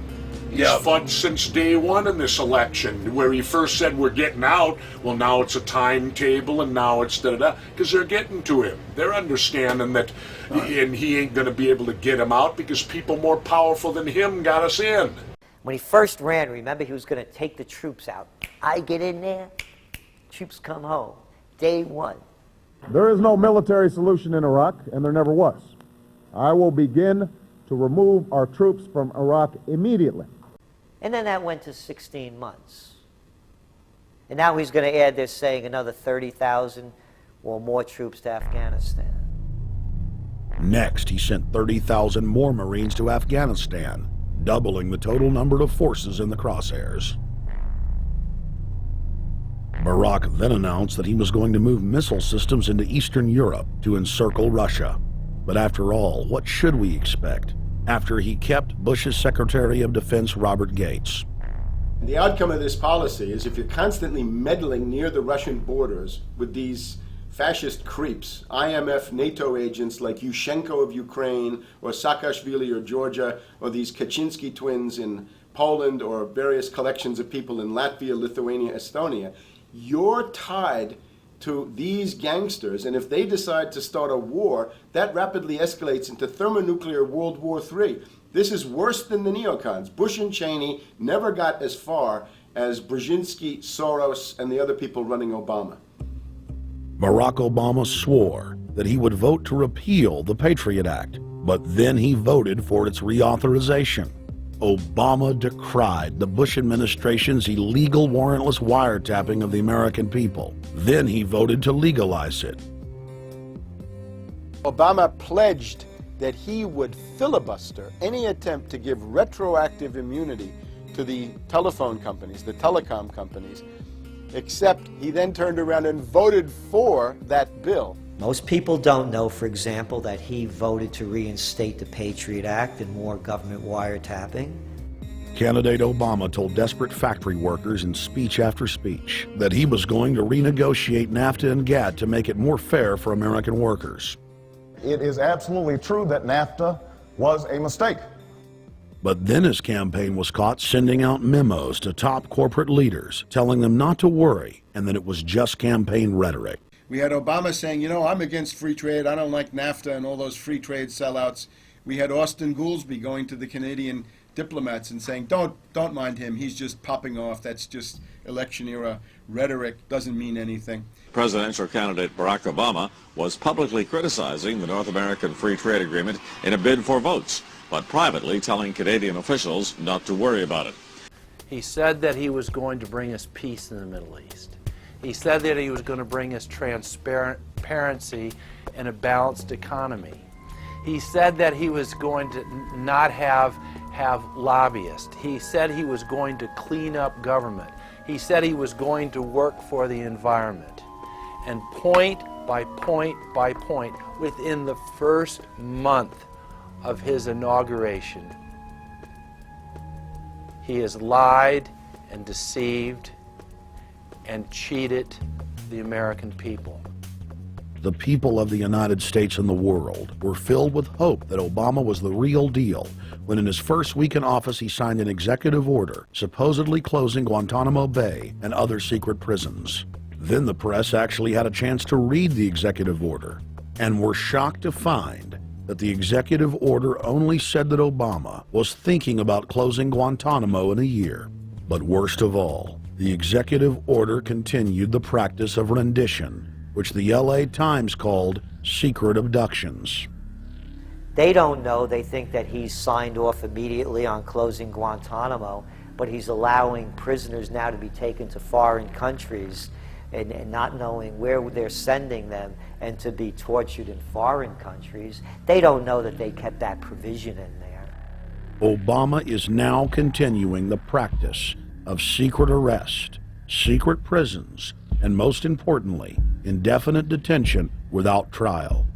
He's fudged since day one in this election, where he first said we're getting out. Well, now it's a timetable, and now it's da-da-da, because they're getting to him. They're understanding that, and he ain't going to be able to get him out because people more powerful than him got us in. When he first ran, remember, he was going to take the troops out. I get in there, troops come home. Day one. There is no military solution in Iraq, and there never was. I will begin to remove our troops from Iraq immediately. And then that went to 16 months. And now he's going to add, they're saying, another 30,000 or more troops to Afghanistan. Next, he sent 30,000 more Marines to Afghanistan, doubling the total number of forces in the crosshairs. Barack then announced that he was going to move missile systems into Eastern Europe to encircle Russia. But after all, what should we expect after he kept Bush's Secretary of Defense Robert Gates? The outcome of this policy is if you're constantly meddling near the Russian borders with these fascist creeps, IMF NATO agents like Yushchenko of Ukraine or Saakashvili or Georgia, or these Kaczynski twins in Poland, or various collections of people in Latvia, Lithuania, Estonia, you're tied to these gangsters, and if they decide to start a war, that rapidly escalates into thermonuclear World War III. This is worse than the neocons. Bush and Cheney never got as far as Brzezinski, Soros, and the other people running Obama. Barack Obama swore that he would vote to repeal the Patriot Act, but then he voted for its reauthorization. Obama decried the Bush administration's illegal warrantless wiretapping of the American people. Then he voted to legalize it. Obama pledged that he would filibuster any attempt to give retroactive immunity to the telephone companies, the telecom companies, except he then turned around and voted for that bill. Most people don't know, for example, that he voted to reinstate the Patriot Act and more government wiretapping. Candidate Obama told desperate factory workers in speech after speech that he was going to renegotiate NAFTA and GATT to make it more fair for American workers. It is absolutely true that NAFTA was a mistake. But then his campaign was caught sending out memos to top corporate leaders, telling them not to worry and that it was just campaign rhetoric. We had Obama saying, you know, I'm against free trade, I don't like NAFTA and all those free trade sellouts. We had Austin Goolsbee going to the Canadian diplomats and saying, don't mind him, he's just popping off, that's just election era rhetoric, doesn't mean anything. Presidential candidate Barack Obama was publicly criticizing the North American Free Trade Agreement in a bid for votes, but privately telling Canadian officials not to worry about it. He said that he was going to bring us peace in the Middle East. He said that he was going to bring us transparency and a balanced economy. He said that he was going to not have lobbyists. He said he was going to clean up government. He said he was going to work for the environment. And point by point by point, within the first month of his inauguration, he has lied and deceived and cheated the American people. The people of the United States and the world were filled with hope that Obama was the real deal when in his first week in office he signed an executive order supposedly closing Guantanamo Bay and other secret prisons. Then the press actually had a chance to read the executive order and were shocked to find that the executive order only said that Obama was thinking about closing Guantanamo in a year. But worst of all, the executive order continued the practice of rendition, which the LA Times called secret abductions. They don't know. They think that he's signed off immediately on closing Guantanamo, but he's allowing prisoners now to be taken to foreign countries and not knowing where they're sending them and to be tortured in foreign countries. They don't know that they kept that provision in there. Obama is now continuing the practice of secret arrest, secret prisons, and most importantly, indefinite detention without trial.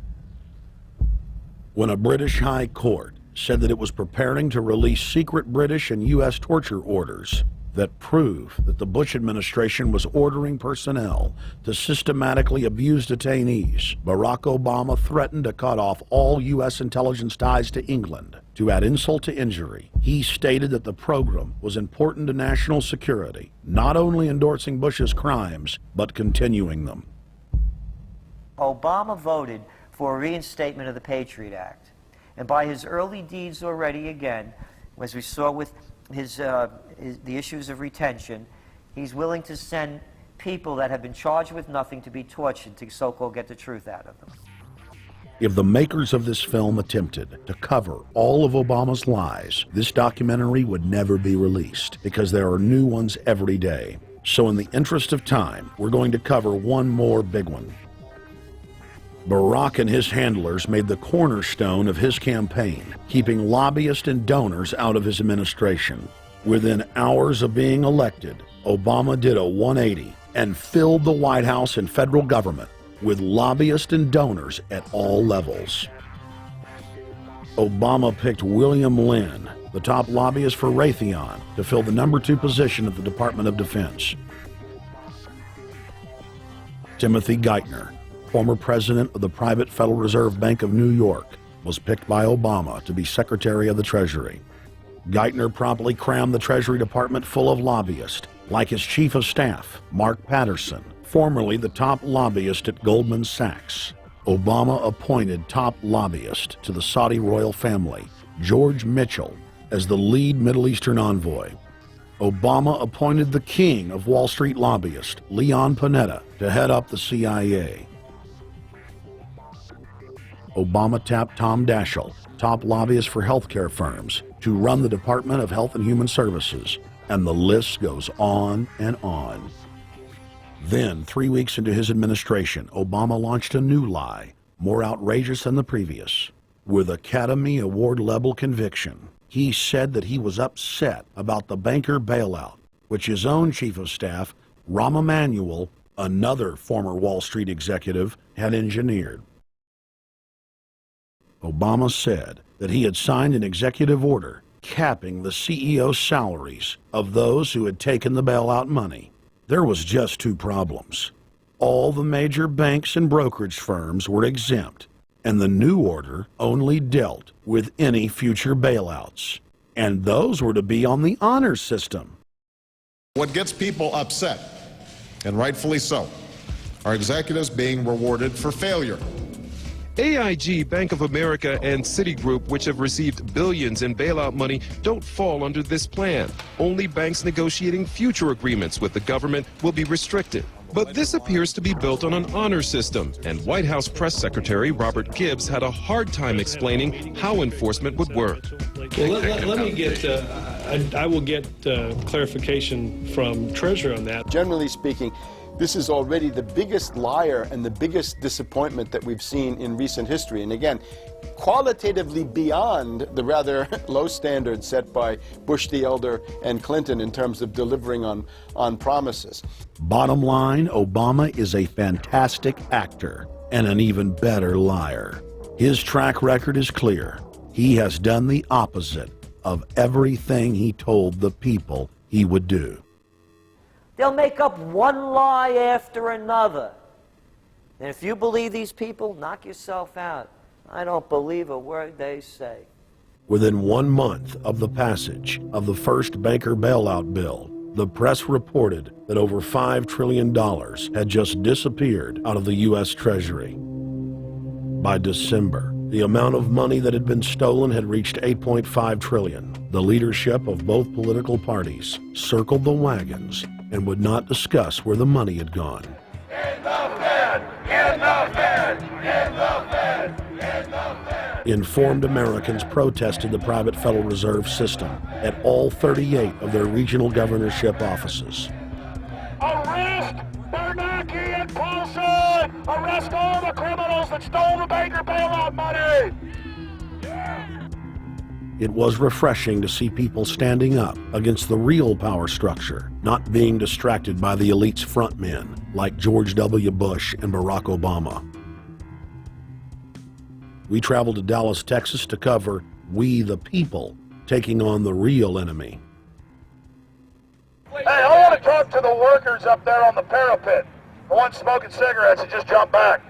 When a British High Court said that it was preparing to release secret British and U.S. torture orders that prove that the Bush administration was ordering personnel to systematically abuse detainees, Barack Obama threatened to cut off all U.S. intelligence ties to England. To add insult to injury, he stated that the program was important to national security, not only endorsing Bush's crimes, but continuing them. Obama voted for a reinstatement of the Patriot Act. And by his early deeds already, again, as we saw with the issues of retention, he's willing to send people that have been charged with nothing to be tortured to so-called get the truth out of them. If the makers of this film attempted to cover all of Obama's lies, this documentary would never be released because there are new ones every day. So in the interest of time, we're going to cover one more big one. Barack and his handlers made the cornerstone of his campaign, keeping lobbyists and donors out of his administration. Within hours of being elected, Obama did a 180 and filled the White House and federal government with lobbyists and donors at all levels. Obama picked William Lynn, the top lobbyist for Raytheon, to fill the #2 position at the Department of Defense. Timothy Geithner, former president of the private Federal Reserve Bank of New York, was picked by Obama to be Secretary of the Treasury. Geithner promptly crammed the Treasury Department full of lobbyists, like his Chief of Staff, Mark Patterson, formerly the top lobbyist at Goldman Sachs. Obama appointed top lobbyist to the Saudi royal family, George Mitchell, as the lead Middle Eastern envoy. Obama appointed the king of Wall Street lobbyists, Leon Panetta, to head up the CIA. Obama tapped Tom Daschle, top lobbyist for healthcare firms, to run the Department of Health and Human Services, and the list goes on and on. Then, 3 weeks into his administration, Obama launched a new lie, more outrageous than the previous. With Academy Award-level conviction, he said that he was upset about the banker bailout, which his own Chief of Staff, Rahm Emanuel, another former Wall Street executive, had engineered. Obama said that he had signed an executive order capping the CEO salaries of those who had taken the bailout money. There was just 2 problems. All the major banks and brokerage firms were exempt, and the new order only dealt with any future bailouts. And those were to be on the honor system. What gets people upset, and rightfully so, are executives being rewarded for failure. AIG, Bank of America, and Citigroup, which have received billions in bailout money, don't fall under this plan. Only banks negotiating future agreements with the government will be restricted. But this appears to be built on an honor system, and White House Press Secretary Robert Gibbs had a hard time explaining how enforcement would work. Well, let me get, I will get clarification from Treasurer on that. Generally speaking, this is already the biggest liar and the biggest disappointment that we've seen in recent history. And again, qualitatively beyond the rather low standards set by Bush the Elder and Clinton in terms of delivering on promises. Bottom line, Obama is a fantastic actor and an even better liar. His track record is clear. He has done the opposite of everything he told the people he would do. They'll make up one lie after another. And if you believe these people, knock yourself out. I don't believe a word they say. Within 1 month of the passage of the first banker bailout bill, the press reported that over $5 trillion had just disappeared out of the U.S. Treasury. By December, the amount of money that had been stolen had reached $8.5 trillion. The leadership of both political parties circled the wagons and would not discuss where the money had gone. In the Fed! In the Fed! Informed Americans protested the private Federal Reserve System at all 38 of their regional governorship offices. Arrest Bernanke and Paulson! Arrest all the criminals that stole the banker bailout money! It was refreshing to see people standing up against the real power structure, not being distracted by the elite's frontmen like George W. Bush and Barack Obama. We traveled to Dallas, Texas to cover We the People taking on the real enemy. Hey, I want to talk to the workers up there on the parapet. The ones smoking cigarettes and just jump back.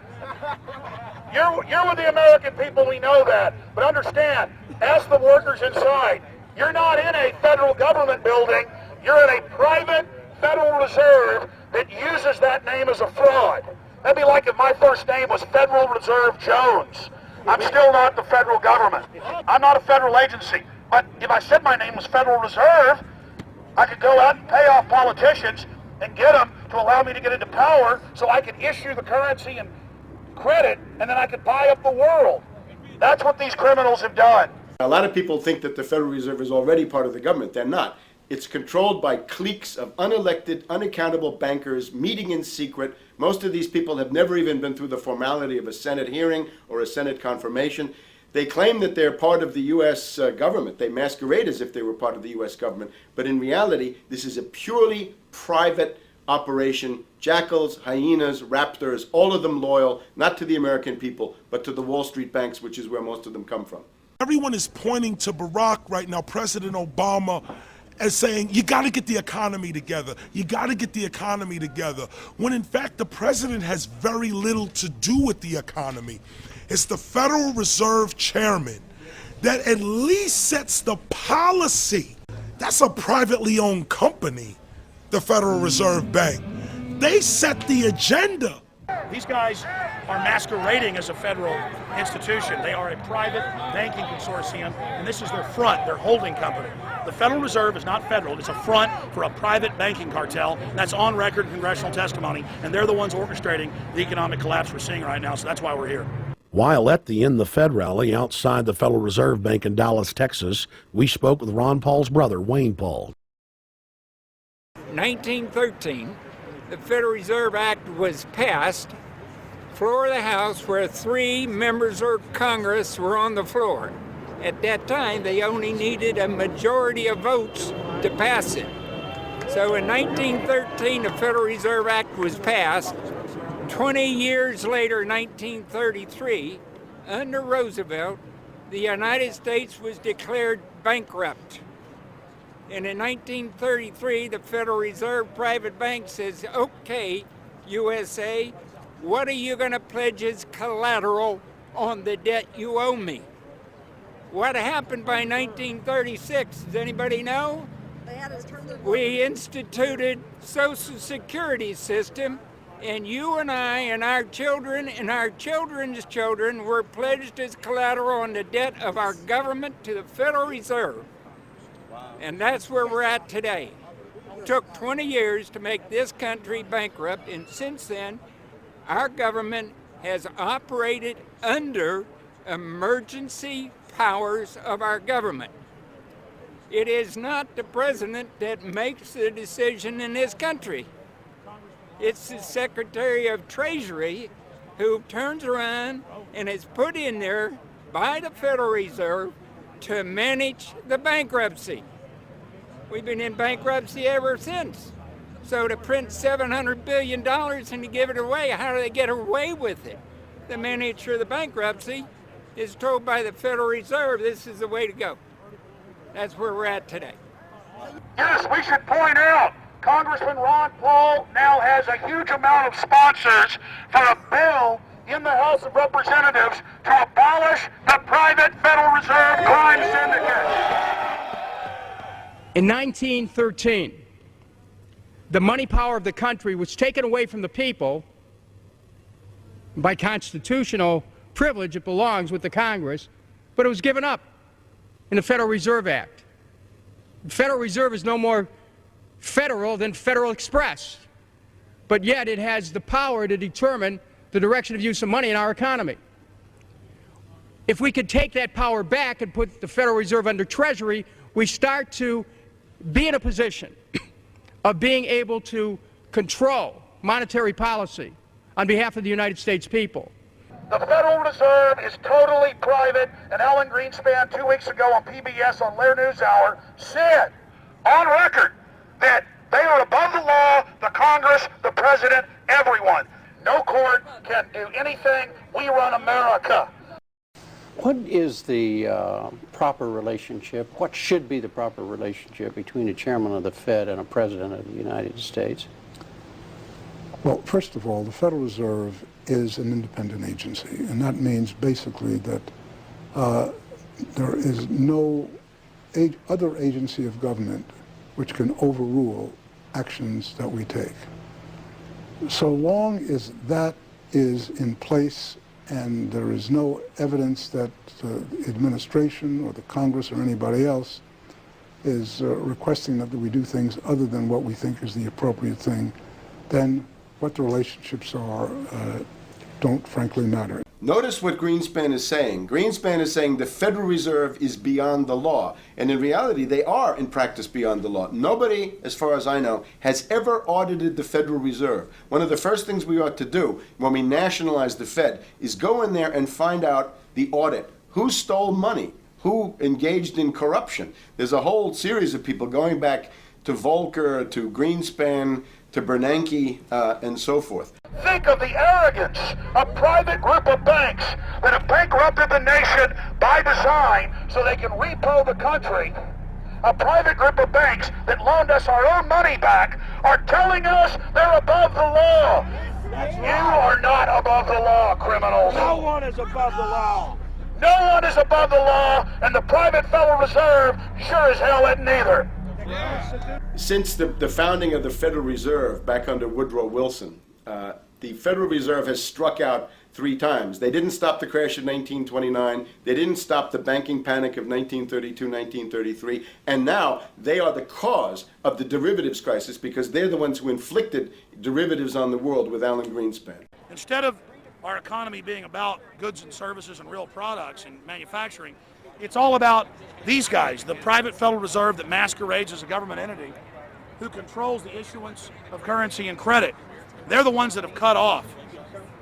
You're with the American people, we know that. But understand, ask the workers inside. You're not in a federal government building. You're in a private Federal Reserve that uses that name as a fraud. That'd be like if my first name was Federal Reserve Jones. I'm still not the federal government. I'm not a federal agency. But if I said my name was Federal Reserve, I could go out and pay off politicians and get them to allow me to get into power so I could issue the currency and credit, and then I could buy up the world. That's what these criminals have done. A lot of people think that the Federal Reserve is already part of the government. They're not. It's controlled by cliques of unelected, unaccountable bankers meeting in secret. Most of these people have never even been through the formality of a Senate hearing or a Senate confirmation. They claim that they're part of the U.S. government. They masquerade as if they were part of the U.S. government. But in reality, this is a purely private operation. Jackals, hyenas, raptors, all of them loyal, not to the American people, but to the Wall Street banks, which is where most of them come from. Everyone is pointing to Barack right now, President Obama, as saying, you got to get the economy together. You got to get the economy together. When in fact, the president has very little to do with the economy. It's the Federal Reserve Chairman that at least sets the policy. That's a privately owned company, the Federal Reserve Bank. They set the agenda. These guys are masquerading as a federal institution. They are a private banking consortium, and this is their front, their holding company. The Federal Reserve is not federal. It's a front for a private banking cartel. And that's on record in congressional testimony, and they're the ones orchestrating the economic collapse we're seeing right now, so that's why we're here. While at the End the Fed rally outside the Federal Reserve Bank in Dallas, Texas, we spoke with Ron Paul's brother, Wayne Paul. 1913, the Federal Reserve Act was passed, floor of the House, where 3 members of Congress were on the floor. At that time, they only needed a majority of votes to pass it. So in 1913, the Federal Reserve Act was passed. 20 years later, 1933, under Roosevelt, the United States was declared bankrupt. And in 1933, the Federal Reserve Private Bank says, okay, USA, what are you going to pledge as collateral on the debt you owe me? What happened by 1936? Does anybody know? We instituted Social Security system, and you and I and our children and our children's children were pledged as collateral on the debt of our government to the Federal Reserve. And that's where we're at today. It took 20 years to make this country bankrupt, and since then, our government has operated under emergency powers of our government. It is not the president that makes the decision in this country. It's the Secretary of Treasury who turns around and is put in there by the Federal Reserve to manage the bankruptcy. We've been in bankruptcy ever since. So to print $700 billion and to give it away, how do they get away with it? The manager of the bankruptcy is told by the Federal Reserve this is the way to go. That's where we're at today. Yes, we should point out, Congressman Ron Paul now has a huge amount of sponsors for a bill in the House of Representatives to abolish the private Federal Reserve crime syndicate. In 1913, the money power of the country was taken away from the people. By constitutional privilege, it belongs with the Congress, but it was given up in the Federal Reserve Act. The Federal Reserve is no more federal than Federal Express, but yet it has the power to determine the direction of use of money in our economy. If we could take that power back and put the Federal Reserve under Treasury, we start to be in a position of being able to control monetary policy on behalf of the United States people. The Federal Reserve is totally private, and Alan Greenspan 2 weeks ago on PBS on Lair NewsHour said on record that they are above the law, the Congress, the President, everyone. No court can do anything. We run America. What is the proper relationship, what should be the proper relationship between a chairman of the Fed and a president of the United States? Well, first of all, the Federal Reserve is an independent agency, and that means basically that there is no other agency of government which can overrule actions that we take. So long as that is in place and there is no evidence that the administration or the Congress or anybody else is requesting that we do things other than what we think is the appropriate thing, then what the relationships are don't frankly matter. Notice what Greenspan is saying. Greenspan is saying the Federal Reserve is beyond the law. And in reality, they are in practice beyond the law. Nobody, as far as I know, has ever audited the Federal Reserve. One of the first things we ought to do when we nationalize the Fed is go in there and find out the audit. Who stole money? Who engaged in corruption? There's a whole series of people going back to Volcker, to Greenspan, to Bernanke, and so forth. Think of the arrogance of private group of banks that have bankrupted the nation by design so they can repo the country. A private group of banks that loaned us our own money back are telling us they're above the law. You are not above the law, criminals. No one is above the law. No one is above the law, and the private Federal Reserve sure as hell isn't either. Since the founding of the Federal Reserve back under Woodrow Wilson, the Federal Reserve has struck out 3 times. They didn't stop the crash of 1929. They didn't stop the banking panic of 1932, 1933. And now they are the cause of the derivatives crisis because they're the ones who inflicted derivatives on the world with Alan Greenspan. Instead of our economy being about goods and services and real products and manufacturing, it's all about these guys, the private Federal Reserve that masquerades as a government entity who controls the issuance of currency and credit. They're the ones that have cut off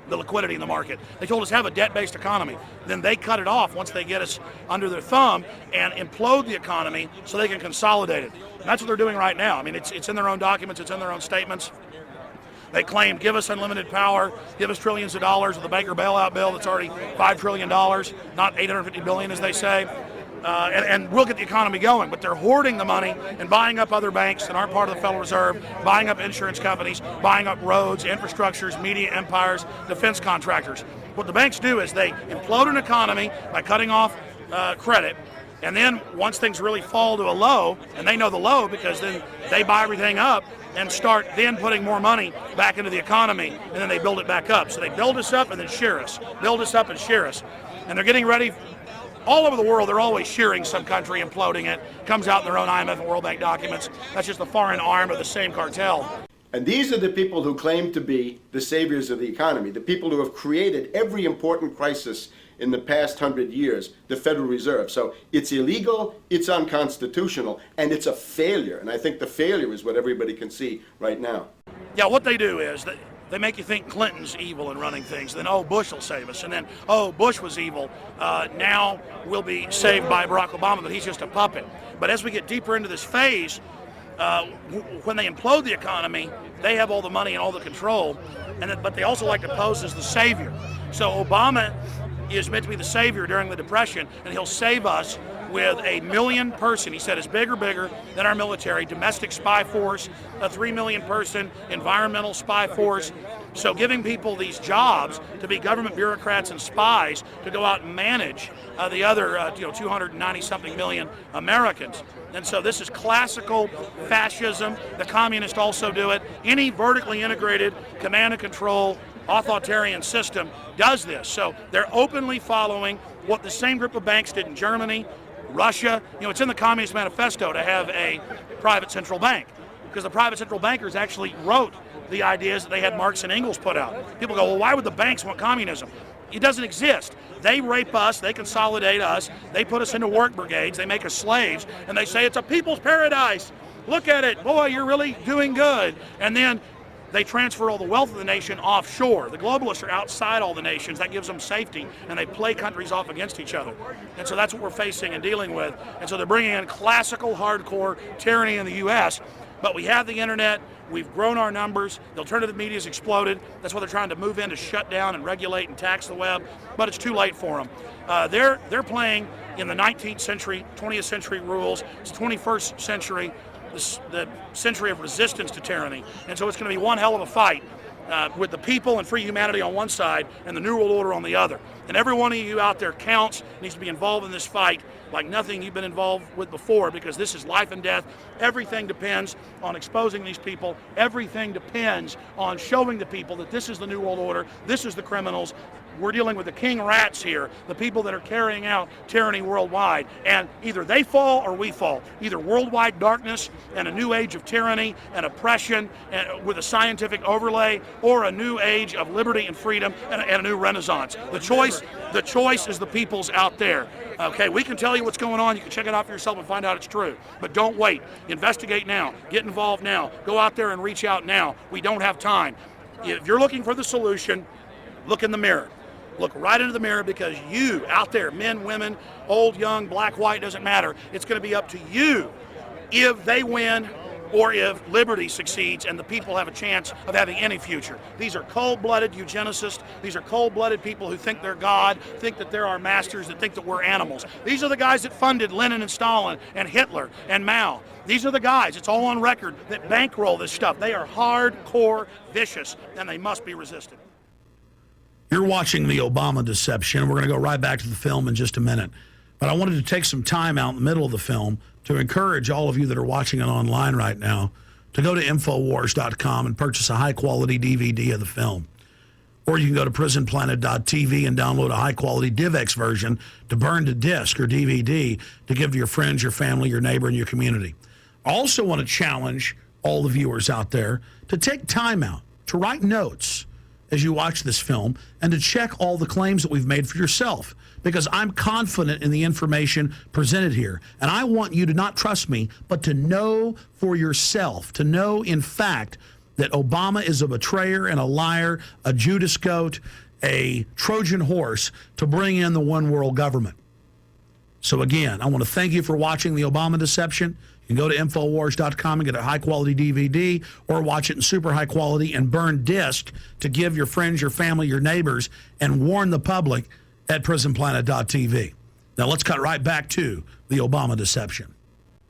the liquidity in the market. They told us have a debt-based economy. Then they cut it off once they get us under their thumb and implode the economy so they can consolidate it. And that's what they're doing right now. I mean, it's in their own documents, it's in their own statements. They claim, give us unlimited power, give us trillions of dollars with the banker bailout bill that's already $5 trillion, not $850 billion as they say. And we'll get the economy going, but they're hoarding the money and buying up other banks that aren't part of the Federal Reserve, buying up insurance companies, buying up roads, infrastructures, media empires, defense contractors. What the banks do is they implode an economy by cutting off credit, and then once things really fall to a low, and they know the low because then they buy everything up and start then putting more money back into the economy, and then they build it back up. So they build us up and then shear us, build us up and shear us. And they're getting ready. All over the world, they're always shearing some country, imploding it. Comes out in their own IMF and World Bank documents. That's just the foreign arm of the same cartel. And these are the people who claim to be the saviors of the economy, the people who have created every important crisis in the past 100 years, the Federal Reserve. So it's illegal, it's unconstitutional, and it's a failure. And I think the failure is what everybody can see right now. Yeah, what they do is they make you think Clinton's evil in running things. Then, oh, Bush will save us. And then, oh, Bush was evil. Now we'll be saved by Barack Obama, but he's just a puppet. But as we get deeper into this phase, when they implode the economy, they have all the money and all the control. But they also like to pose as the savior. So Obama is meant to be the savior during the Depression, and he'll save us with 1 million person, he said, is bigger than our military, domestic spy force, a 3 million person environmental spy force. So giving people these jobs to be government bureaucrats and spies to go out and manage the other 290-something million Americans. And so this is classical fascism. The communists also do it. Any vertically integrated command and control authoritarian system does this. So they're openly following what the same group of banks did in Germany, Russia. It's in the Communist Manifesto to have a private central bank, because the private central bankers actually wrote the ideas that they had Marx and Engels put out. People go, well, why would the banks want communism? It doesn't exist. They rape us, they consolidate us, they put us into work brigades, they make us slaves, and they say it's a people's paradise. Look at it, boy, you're really doing good. And then they transfer all the wealth of the nation offshore. The globalists are outside all the nations. That gives them safety, and they play countries off against each other. And so that's what we're facing and dealing with. And so they're bringing in classical, hardcore tyranny in the U.S., but we have the internet. We've grown our numbers. The alternative media's exploded. That's why they're trying to move in to shut down and regulate and tax the web, but it's too late for them. They're playing in the 19th century, 20th century rules. It's 21st century, the century of resistance to tyranny. And so it's going to be one hell of a fight with the people and free humanity on one side and the New World Order on the other. And every one of you out there counts, needs to be involved in this fight like nothing you've been involved with before, because this is life and death. Everything depends on exposing these people. Everything depends on showing the people that this is the New World Order, this is the criminals. We're dealing with the king rats here, the people that are carrying out tyranny worldwide. And either they fall or we fall. Either worldwide darkness and a new age of tyranny and oppression and with a scientific overlay, or a new age of liberty and freedom and a new renaissance. The choice is the people's out there. Okay, we can tell you what's going on. You can check it out for yourself and find out it's true. But don't wait. Investigate now. Get involved now. Go out there and reach out now. We don't have time. If you're looking for the solution, look in the mirror. Look right into the mirror, because you out there, men, women, old, young, black, white, doesn't matter. It's going to be up to you if they win or if liberty succeeds and the people have a chance of having any future. These are cold-blooded eugenicists. These are cold-blooded people who think they're God, think that they're our masters, that think that we're animals. These are the guys that funded Lenin and Stalin and Hitler and Mao. These are the guys, it's all on record, that bankroll this stuff. They are hardcore vicious, and they must be resisted. You're watching the Obama deception. We're going to go right back to the film in just a minute. But I wanted to take some time out in the middle of the film to encourage all of you that are watching it online right now to go to Infowars.com and purchase a high-quality DVD of the film. Or you can go to prisonplanet.tv and download a high-quality DivX version to burn to disc or DVD to give to your friends, your family, your neighbor, and your community. I also want to challenge all the viewers out there to take time out, to write notes as you watch this film, and to check all the claims that we've made for yourself, because I'm confident in the information presented here. And I want you to not trust me, but to know for yourself, to know in fact that Obama is a betrayer and a liar, a Judas goat, a Trojan horse to bring in the one world government. So again, I want to thank you for watching the Obama deception. You can go to Infowars.com and get a high-quality DVD, or watch it in super high quality and burn disc to give your friends, your family, your neighbors, and warn the public at prisonplanet.tv. Now let's cut right back to the Obama deception.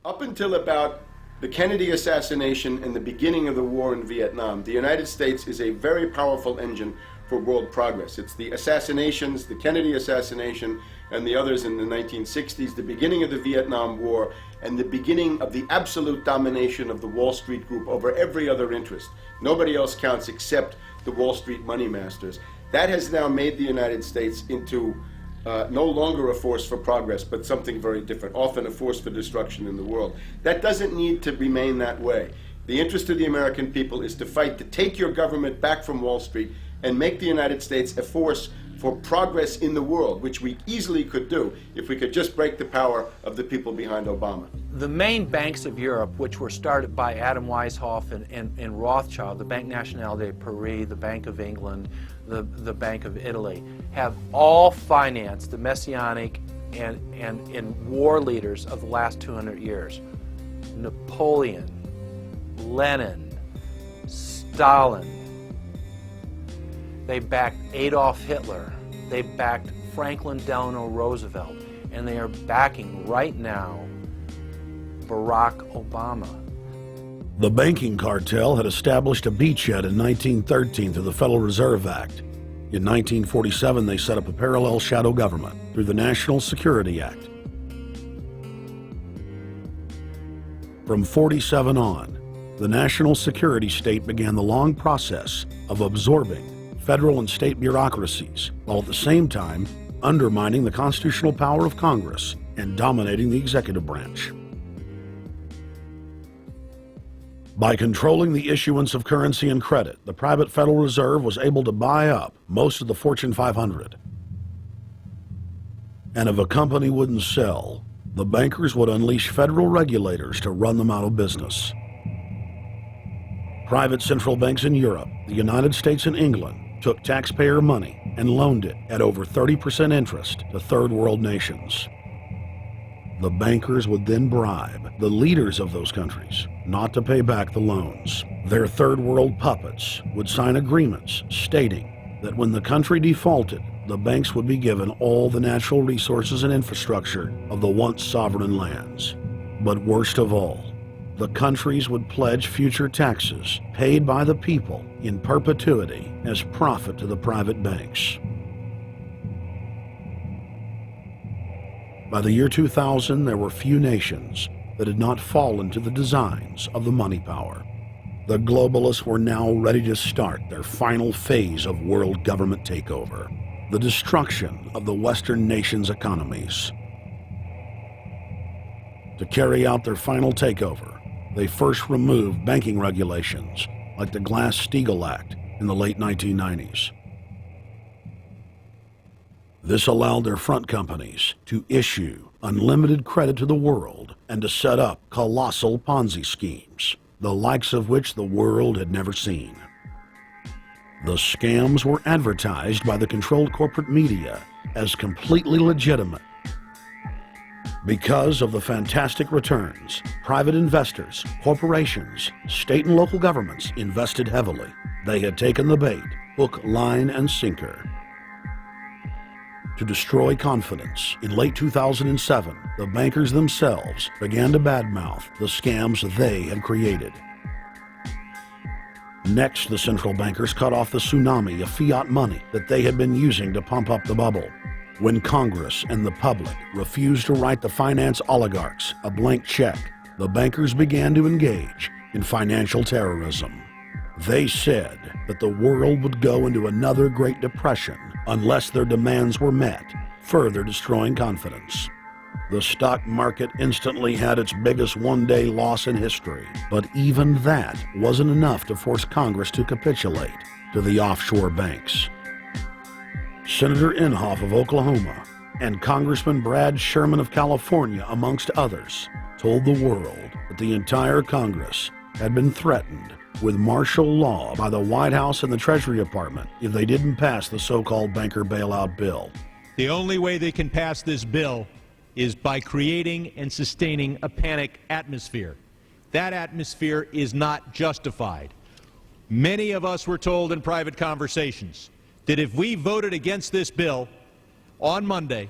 Up until about the Kennedy assassination and the beginning of the war in Vietnam, the United States is a very powerful engine for world progress. It's the assassinations, the Kennedy assassination, and the others in the 1960s, the beginning of the Vietnam War, and the beginning of the absolute domination of the Wall Street Group over every other interest. Nobody else counts except the Wall Street money masters. That has now made the United States into no longer a force for progress, but something very different, often a force for destruction in the world. That doesn't need to remain that way. The interest of the American people is to fight to take your government back from Wall Street and make the United States a force for progress in the world, which we easily could do if we could just break the power of the people behind Obama. The main banks of Europe, which were started by Adam Weishaupt and Rothschild, the Banque Nationale de Paris, the Bank of England, the Bank of Italy, have all financed the messianic and war leaders of the last 200 years. Napoleon, Lenin, Stalin. They backed Adolf Hitler. They backed Franklin Delano Roosevelt. And they are backing right now Barack Obama. The banking cartel had established a beachhead in 1913 through the Federal Reserve Act. In 1947, they set up a parallel shadow government through the National Security Act. From 47 on, the national security state began the long process of absorbing federal and state bureaucracies, while at the same time undermining the constitutional power of Congress and dominating the executive branch. By controlling the issuance of currency and credit, the private Federal Reserve was able to buy up most of the Fortune 500. And if a company wouldn't sell, the bankers would unleash federal regulators to run them out of business. Private central banks in Europe, the United States, and England took taxpayer money and loaned it at over 30% interest to third world nations. The bankers would then bribe the leaders of those countries not to pay back the loans. Their third world puppets would sign agreements stating that when the country defaulted, the banks would be given all the natural resources and infrastructure of the once sovereign lands. But worst of all, the countries would pledge future taxes paid by the people in perpetuity as profit to the private banks. By the year 2000, there were few nations that had not fallen to the designs of the money power. The globalists were now ready to start their final phase of world government takeover, the destruction of the Western nations' economies. To carry out their final takeover, they first removed banking regulations like the Glass-Steagall Act in the late 1990s. This allowed their front companies to issue unlimited credit to the world and to set up colossal Ponzi schemes, the likes of which the world had never seen. The scams were advertised by the controlled corporate media as completely legitimate. Because of the fantastic returns, private investors, corporations, state and local governments invested heavily. They had taken the bait, hook, line, and sinker. To destroy confidence, in late 2007, the bankers themselves began to badmouth the scams they had created. Next, the central bankers cut off the tsunami of fiat money that they had been using to pump up the bubble. When Congress and the public refused to write the finance oligarchs a blank check, the bankers began to engage in financial terrorism. They said that the world would go into another Great Depression unless their demands were met, further destroying confidence. The stock market instantly had its biggest one-day loss in history, but even that wasn't enough to force Congress to capitulate to the offshore banks. Senator Inhofe of Oklahoma and Congressman Brad Sherman of California, amongst others, told the world that the entire Congress had been threatened with martial law by the White House and the Treasury Department if they didn't pass the so-called banker bailout bill. The only way they can pass this bill is by creating and sustaining a panic atmosphere. That atmosphere is not justified. Many of us were told in private conversations that if we voted against this bill on Monday,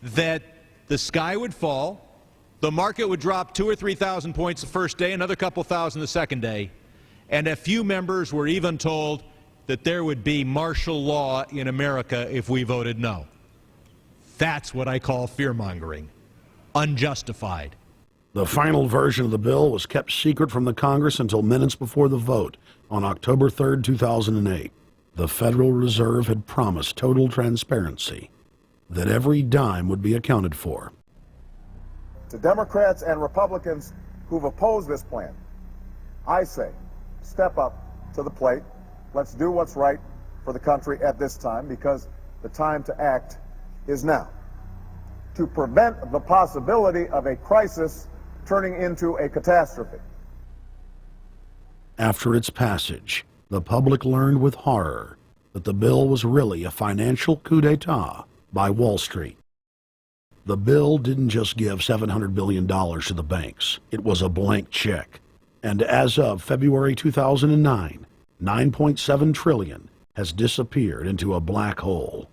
that the sky would fall, the market would drop 2,000 or 3,000 points the first day, another couple thousand the second day, and a few members were even told that there would be martial law in America if we voted no. That's what I call fear-mongering. Unjustified. The final version of the bill was kept secret from the Congress until minutes before the vote on October 3, 2008. The Federal Reserve had promised total transparency, that every dime would be accounted for. To Democrats and Republicans who've opposed this plan, I say, step up to the plate. Let's do what's right for the country at this time, because the time to act is now, to prevent the possibility of a crisis turning into a catastrophe. After its passage, the public learned with horror that the bill was really a financial coup d'etat by Wall Street. The bill didn't just give $700 billion to the banks. It was a blank check. And as of February 2009, $9.7 trillion has disappeared into a black hole.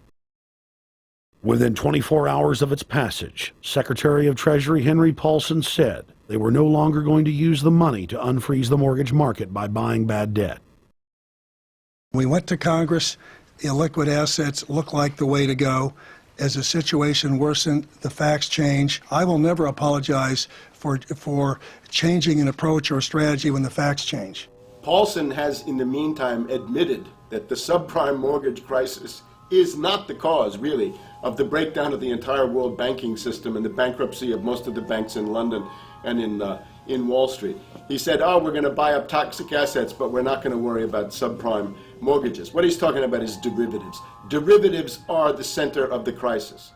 Within 24 hours of its passage, Secretary of Treasury Henry Paulson said they were no longer going to use the money to unfreeze the mortgage market by buying bad debt. We went to Congress. Illiquid assets look like the way to go. As the situation worsened, the facts change. I will never apologize for changing an approach or strategy when the facts change. Paulson has, in the meantime, admitted that the subprime mortgage crisis is not the cause, really, of the breakdown of the entire world banking system and the bankruptcy of most of the banks in London and in Wall Street. He said, oh, we're going to buy up toxic assets, but we're not going to worry about subprime mortgages. What he's talking about is derivatives. Derivatives are the center of the crisis.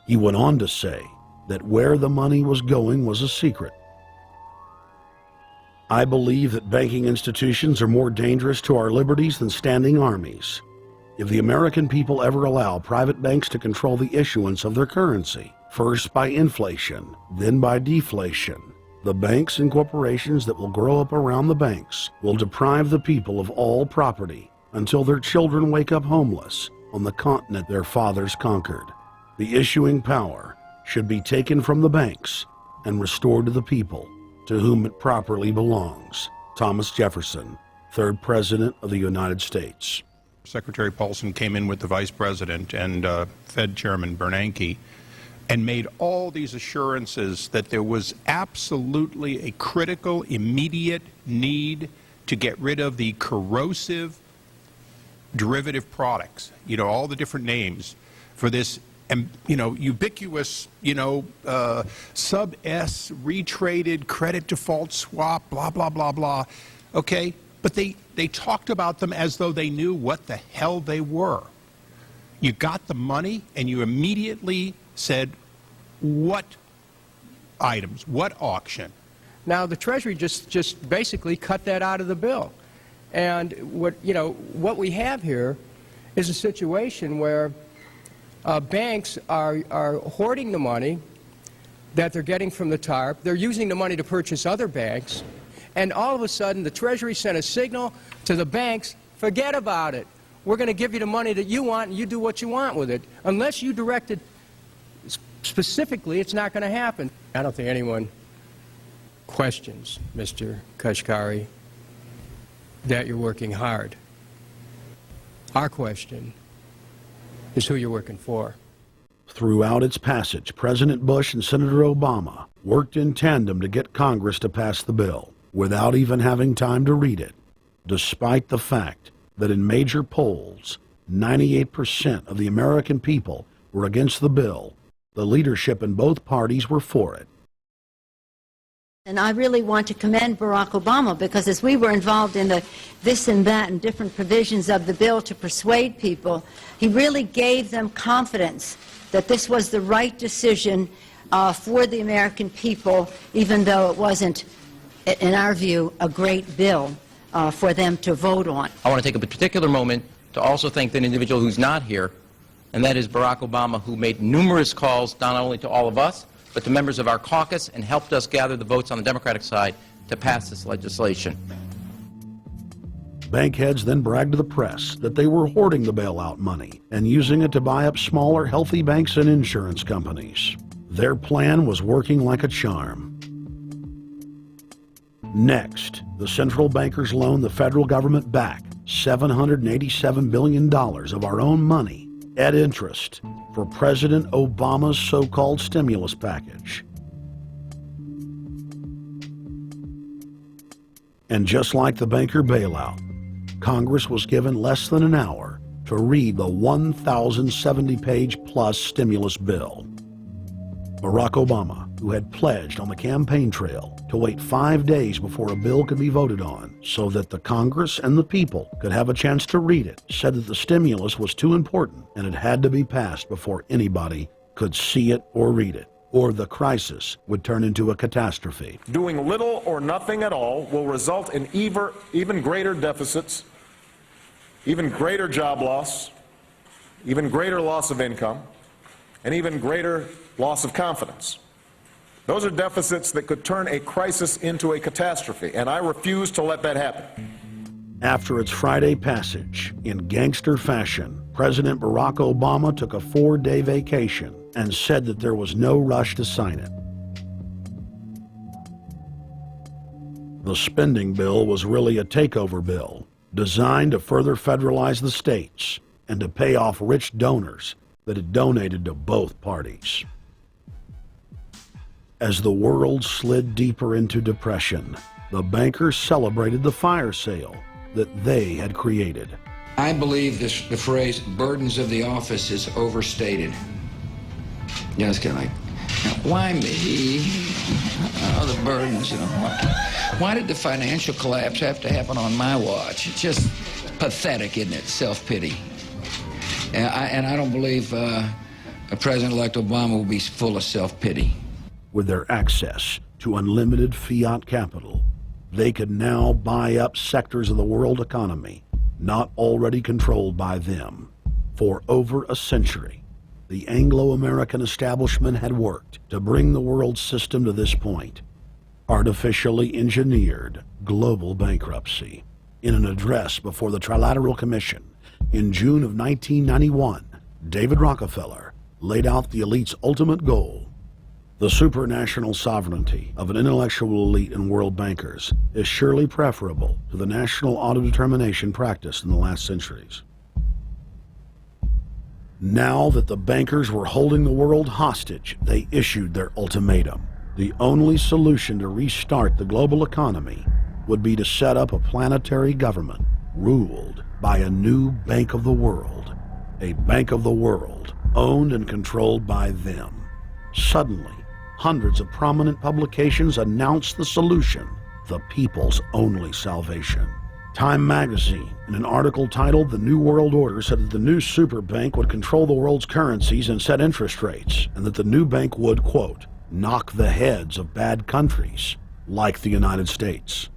He went on to say that where the money was going was a secret. I believe that banking institutions are more dangerous to our liberties than standing armies. If the American people ever allow private banks to control the issuance of their currency, first by inflation, then by deflation, the banks and corporations that will grow up around the banks will deprive the people of all property until their children wake up homeless on the continent their fathers conquered. The issuing power should be taken from the banks and restored to the people, to whom it properly belongs. Thomas Jefferson, 3rd President of the United States. Secretary Paulson came in with the Vice President and Fed Chairman Bernanke and made all these assurances that there was absolutely a critical, immediate need to get rid of the corrosive derivative products, you know, all the different names for this, you know, ubiquitous, you know, sub-S, retraded credit default swap, blah, blah, blah, blah, okay? But they talked about them as though they knew what the hell they were. You got the money and you immediately said, what items, what auction? Now the Treasury just basically cut that out of the bill. And what we have here is a situation where banks are hoarding the money that they're getting from the TARP. They're using the money to purchase other banks. And all of a sudden, the Treasury sent a signal to the banks, forget about it. We're going to give you the money that you want, and you do what you want with it. Unless you direct it specifically, it's not going to happen. I don't think anyone questions, Mr. Kashkari, that you're working hard. Our question is who you're working for. Throughout its passage, President Bush and Senator Obama worked in tandem to get Congress to pass the bill, without even having time to read it, despite the fact that in major polls, 98% of the American people were against the bill. The leadership in both parties were for it. And I really want to commend Barack Obama, because as we were involved in the this and that and different provisions of the bill to persuade people, he really gave them confidence that this was the right decision for the American people, even though it wasn't, in our view, a great bill for them to vote on. I want to take a particular moment to also thank an individual who's not here, and that is Barack Obama, who made numerous calls not only to all of us, but to members of our caucus, and helped us gather the votes on the Democratic side to pass this legislation. Bankheads then bragged to the press that they were hoarding the bailout money and using it to buy up smaller, healthy banks and insurance companies. Their plan was working like a charm. Next, the central bankers loaned the federal government back $787 billion of our own money at interest for President Obama's so-called stimulus package. And just like the banker bailout, Congress was given less than an hour to read the 1,070-page-plus stimulus bill. Barack Obama, who had pledged on the campaign trail to wait 5 days before a bill could be voted on so that the Congress and the people could have a chance to read it, said that the stimulus was too important and it had to be passed before anybody could see it or read it, or the crisis would turn into a catastrophe. Doing little or nothing at all will result in even greater deficits, even greater job loss, even greater loss of income, and even greater loss of confidence. Those are deficits that could turn a crisis into a catastrophe, and I refuse to let that happen. After its Friday passage, in gangster fashion, President Barack Obama took a 4-day vacation and said that there was no rush to sign it. The spending bill was really a takeover bill, designed to further federalize the states and to pay off rich donors that had donated to both parties. As the world slid deeper into depression, the bankers celebrated the fire sale that they had created. I believe the phrase burdens of the office is overstated. You know, it's kind of like Why me? Oh, the burdens, you know. Why did the financial collapse have to happen on my watch? It's just pathetic, isn't it? Self-pity. And I don't believe President-elect Obama will be full of self-pity. With their access to unlimited fiat capital, they could now buy up sectors of the world economy not already controlled by them. For over a century, the Anglo-American establishment had worked to bring the world system to this point. Artificially engineered global bankruptcy. In an address before the Trilateral Commission in June of 1991, David Rockefeller laid out the elite's ultimate goal. The supranational sovereignty of an intellectual elite and world bankers is surely preferable to the national autodetermination practiced in the last centuries. Now that the bankers were holding the world hostage, they issued their ultimatum. The only solution to restart the global economy would be to set up a planetary government ruled by a new Bank of the World, a Bank of the World owned and controlled by them. Suddenly, hundreds of prominent publications announced the solution, the people's only salvation. Time magazine, in an article titled "The New World Order," said that the new super bank would control the world's currencies and set interest rates, and that the new bank would, quote, knock the heads of bad countries like the United States.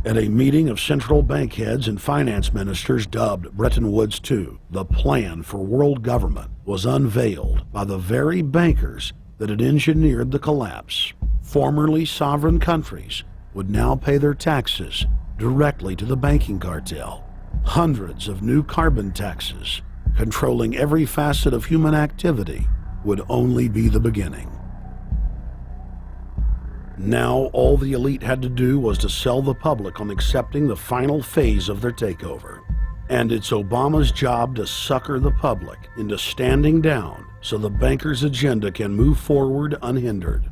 At a meeting of central bank heads and finance ministers dubbed Bretton Woods II, the plan for world government was unveiled by the very bankers that had engineered the collapse. Formerly sovereign countries would now pay their taxes directly to the banking cartel. Hundreds of new carbon taxes, controlling every facet of human activity, would only be the beginning. Now all the elite had to do was to sell the public on accepting the final phase of their takeover. And it's Obama's job to sucker the public into standing down so the bankers' agenda can move forward unhindered.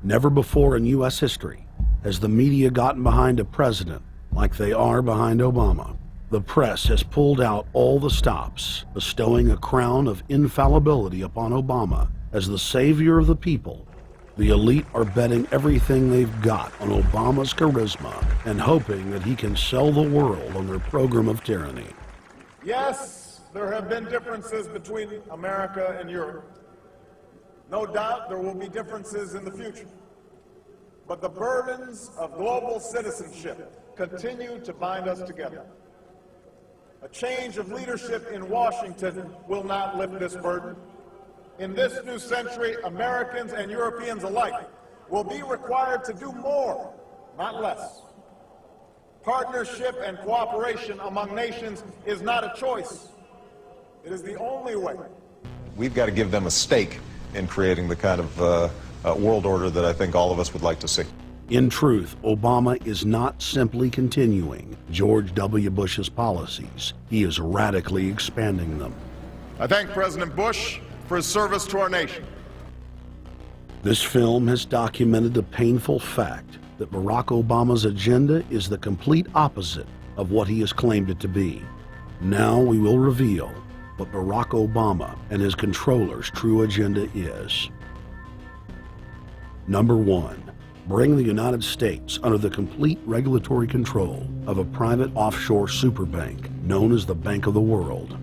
Never before in U.S. history has the media gotten behind a president like they are behind Obama. The press has pulled out all the stops, bestowing a crown of infallibility upon Obama as the savior of the people. The elite are betting everything they've got on Obama's charisma and hoping that he can sell the world on their program of tyranny. Yes, there have been differences between America and Europe. No doubt there will be differences in the future. But the burdens of global citizenship continue to bind us together. A change of leadership in Washington will not lift this burden. In this new century, Americans and Europeans alike will be required to do more, not less. Partnership and cooperation among nations is not a choice. It is the only way. We've got to give them a stake in creating the kind of world order that I think all of us would like to see. In truth, Obama is not simply continuing George W. Bush's policies. He is radically expanding them. I thank President Bush for his service to our nation. This film has documented the painful fact that Barack Obama's agenda is the complete opposite of what he has claimed it to be. Now we will reveal what Barack Obama and his controllers' true agenda is. Number 1. Bring the United States under the complete regulatory control of a private offshore superbank known as the Bank of the World.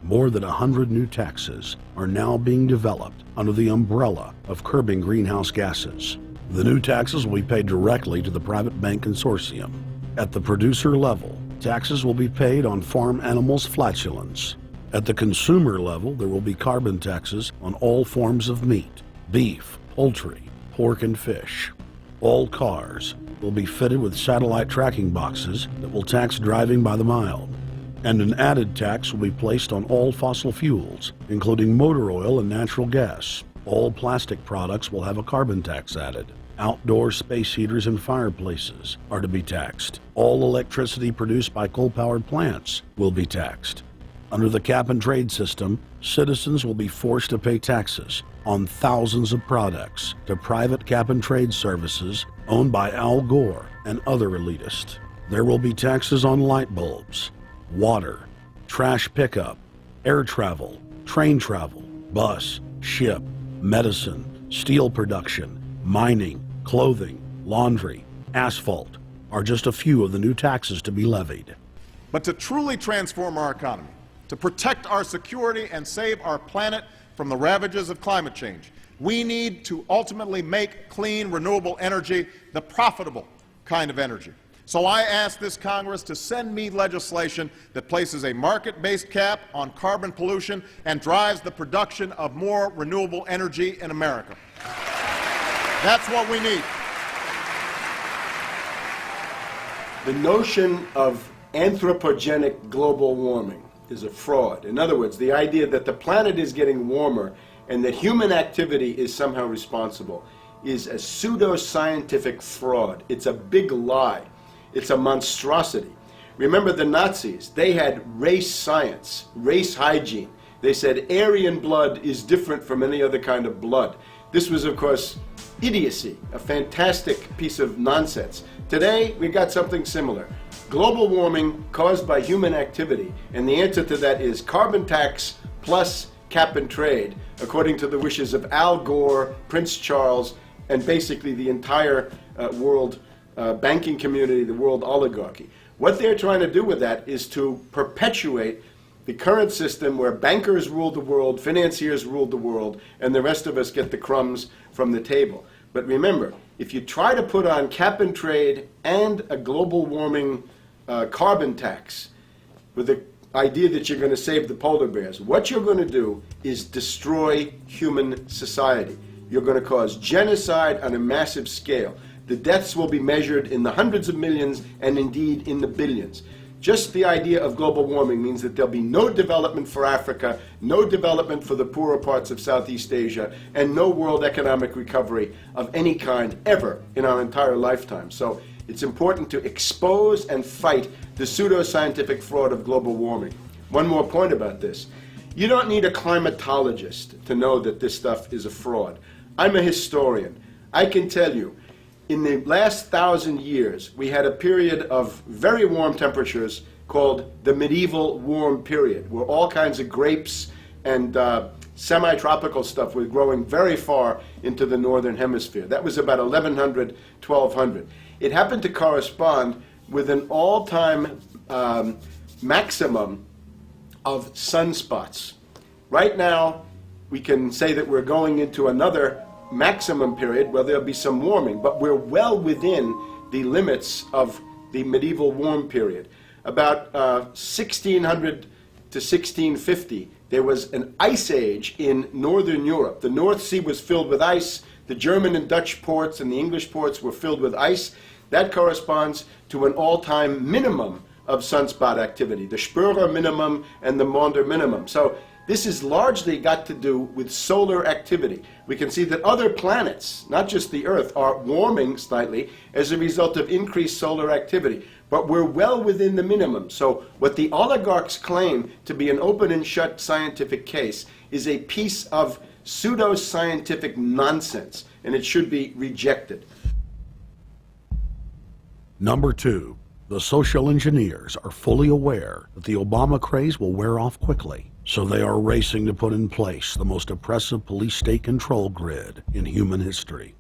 More than 100 new taxes are now being developed under the umbrella of curbing greenhouse gases. The new taxes will be paid directly to the private bank consortium. At the producer level, taxes will be paid on farm animals' flatulence. At the consumer level, there will be carbon taxes on all forms of meat, beef, poultry, pork, and fish. All cars will be fitted with satellite tracking boxes that will tax driving by the mile. And an added tax will be placed on all fossil fuels, including motor oil and natural gas. All plastic products will have a carbon tax added. Outdoor space heaters and fireplaces are to be taxed. All electricity produced by coal-powered plants will be taxed. Under the cap-and-trade system, citizens will be forced to pay taxes on thousands of products to private cap-and-trade services owned by Al Gore and other elitists. There will be taxes on light bulbs, water, trash pickup, air travel, train travel, bus, ship, medicine, steel production, mining, clothing, laundry, asphalt are just a few of the new taxes to be levied. But to truly transform our economy, to protect our security and save our planet from the ravages of climate change, we need to ultimately make clean, renewable energy the profitable kind of energy. So I ask this Congress to send me legislation that places a market-based cap on carbon pollution and drives the production of more renewable energy in America. That's what we need. The notion of anthropogenic global warming is a fraud. In other words, the idea that the planet is getting warmer and that human activity is somehow responsible is a pseudo-scientific fraud. It's a big lie. It's a monstrosity. Remember the Nazis, they had race science, race hygiene. They said Aryan blood is different from any other kind of blood. This was, of course, idiocy, a fantastic piece of nonsense. Today, we got something similar. Global warming caused by human activity, and the answer to that is carbon tax plus cap and trade, according to the wishes of Al Gore, Prince Charles, and basically the entire world banking community, the world oligarchy. What they're trying to do with that is to perpetuate the current system where bankers rule the world, financiers rule the world, and the rest of us get the crumbs from the table. But remember, if you try to put on cap and trade and a global warming carbon tax with the idea that you're going to save the polar bears, what you're going to do is destroy human society. You're going to cause genocide on a massive scale. The deaths will be measured in the hundreds of millions and indeed in the billions. Just the idea of global warming means that there'll be no development for Africa, no development for the poorer parts of Southeast Asia, and no world economic recovery of any kind ever in our entire lifetime. So it's important to expose and fight the pseudo-scientific fraud of global warming. One more point about this. You don't need a climatologist to know that this stuff is a fraud. I'm a historian. I can tell you, in the last 1,000 years, we had a period of very warm temperatures called the medieval warm period, where all kinds of grapes and semi-tropical stuff was growing very far into the northern hemisphere. That was about 1100, 1200. It happened to correspond with an all-time maximum of sunspots. Right now, we can say that we're going into another maximum period where there'll be some warming, but we're well within the limits of the medieval warm period. About 1600 to 1650, there was an ice age in northern Europe. The North Sea was filled with ice. The German and Dutch ports and the English ports were filled with ice. That corresponds to an all-time minimum of sunspot activity, the Spörer minimum and the Maunder minimum. So this has largely got to do with solar activity. We can see that other planets, not just the Earth, are warming slightly as a result of increased solar activity. But we're well within the minimum. So what the oligarchs claim to be an open and shut scientific case is a piece of pseudo-scientific nonsense, and it should be rejected. Number 2, the social engineers are fully aware that the Obama craze will wear off quickly. So they are racing to put in place the most oppressive police state control grid in human history.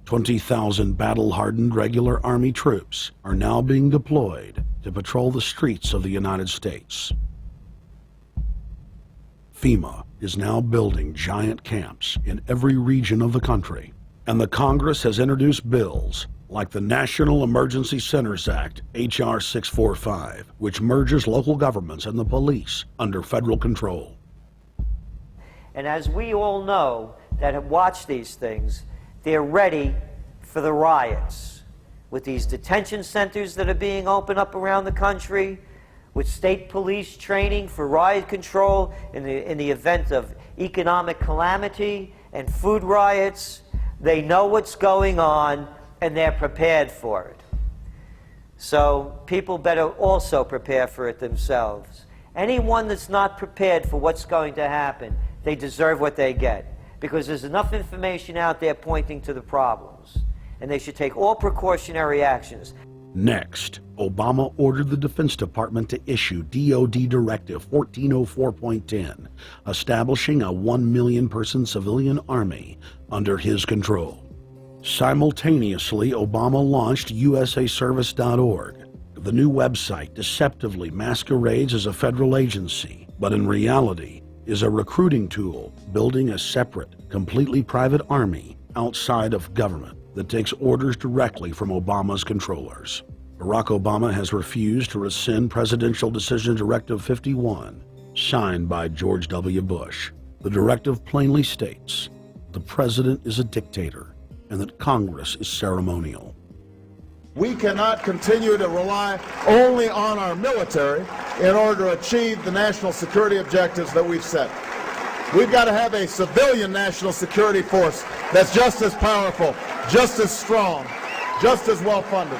20,000 battle-hardened regular Army troops are now being deployed to patrol the streets of the United States. FEMA is now building giant camps in every region of the country, and the Congress has introduced bills like the National Emergency Centers Act, H.R. 645, which merges local governments and the police under federal control. And as we all know that have watched these things, they're ready for the riots. With these detention centers that are being opened up around the country, with state police training for riot control in the event of economic calamity and food riots, they know what's going on and they're prepared for it. So people better also prepare for it themselves. Anyone that's not prepared for what's going to happen, they deserve what they get, because there's enough information out there pointing to the problems. and they should take all precautionary actions. Next, Obama ordered the Defense Department to issue DoD Directive 1404.10, establishing a 1 million person civilian army under his control. Simultaneously, Obama launched USAService.org. The new website deceptively masquerades as a federal agency, but in reality is a recruiting tool building a separate, completely private army outside of government that takes orders directly from Obama's controllers. Barack Obama has refused to rescind Presidential Decision Directive 51, signed by George W. Bush. The directive plainly states the president is a dictator and that Congress is ceremonial. We cannot continue to rely only on our military in order to achieve the national security objectives that we've set. We've got to have a civilian national security force that's just as powerful, just as strong, just as well funded.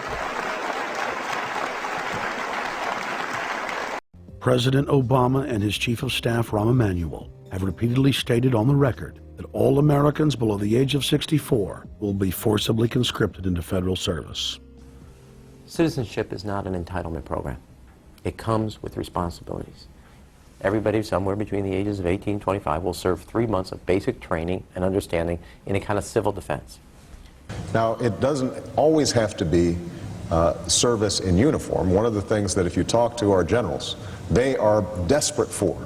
President Obama and his Chief of Staff, Rahm Emanuel, have repeatedly stated on the record that all Americans below the age of 64 will be forcibly conscripted into federal service. Citizenship is not an entitlement program. It comes with responsibilities. Everybody somewhere between the ages of 18 and 25 will serve 3 months of basic training and understanding in a kind of civil defense. Now, it doesn't always have to be service in uniform. One of the things that if you talk to our generals, they are desperate for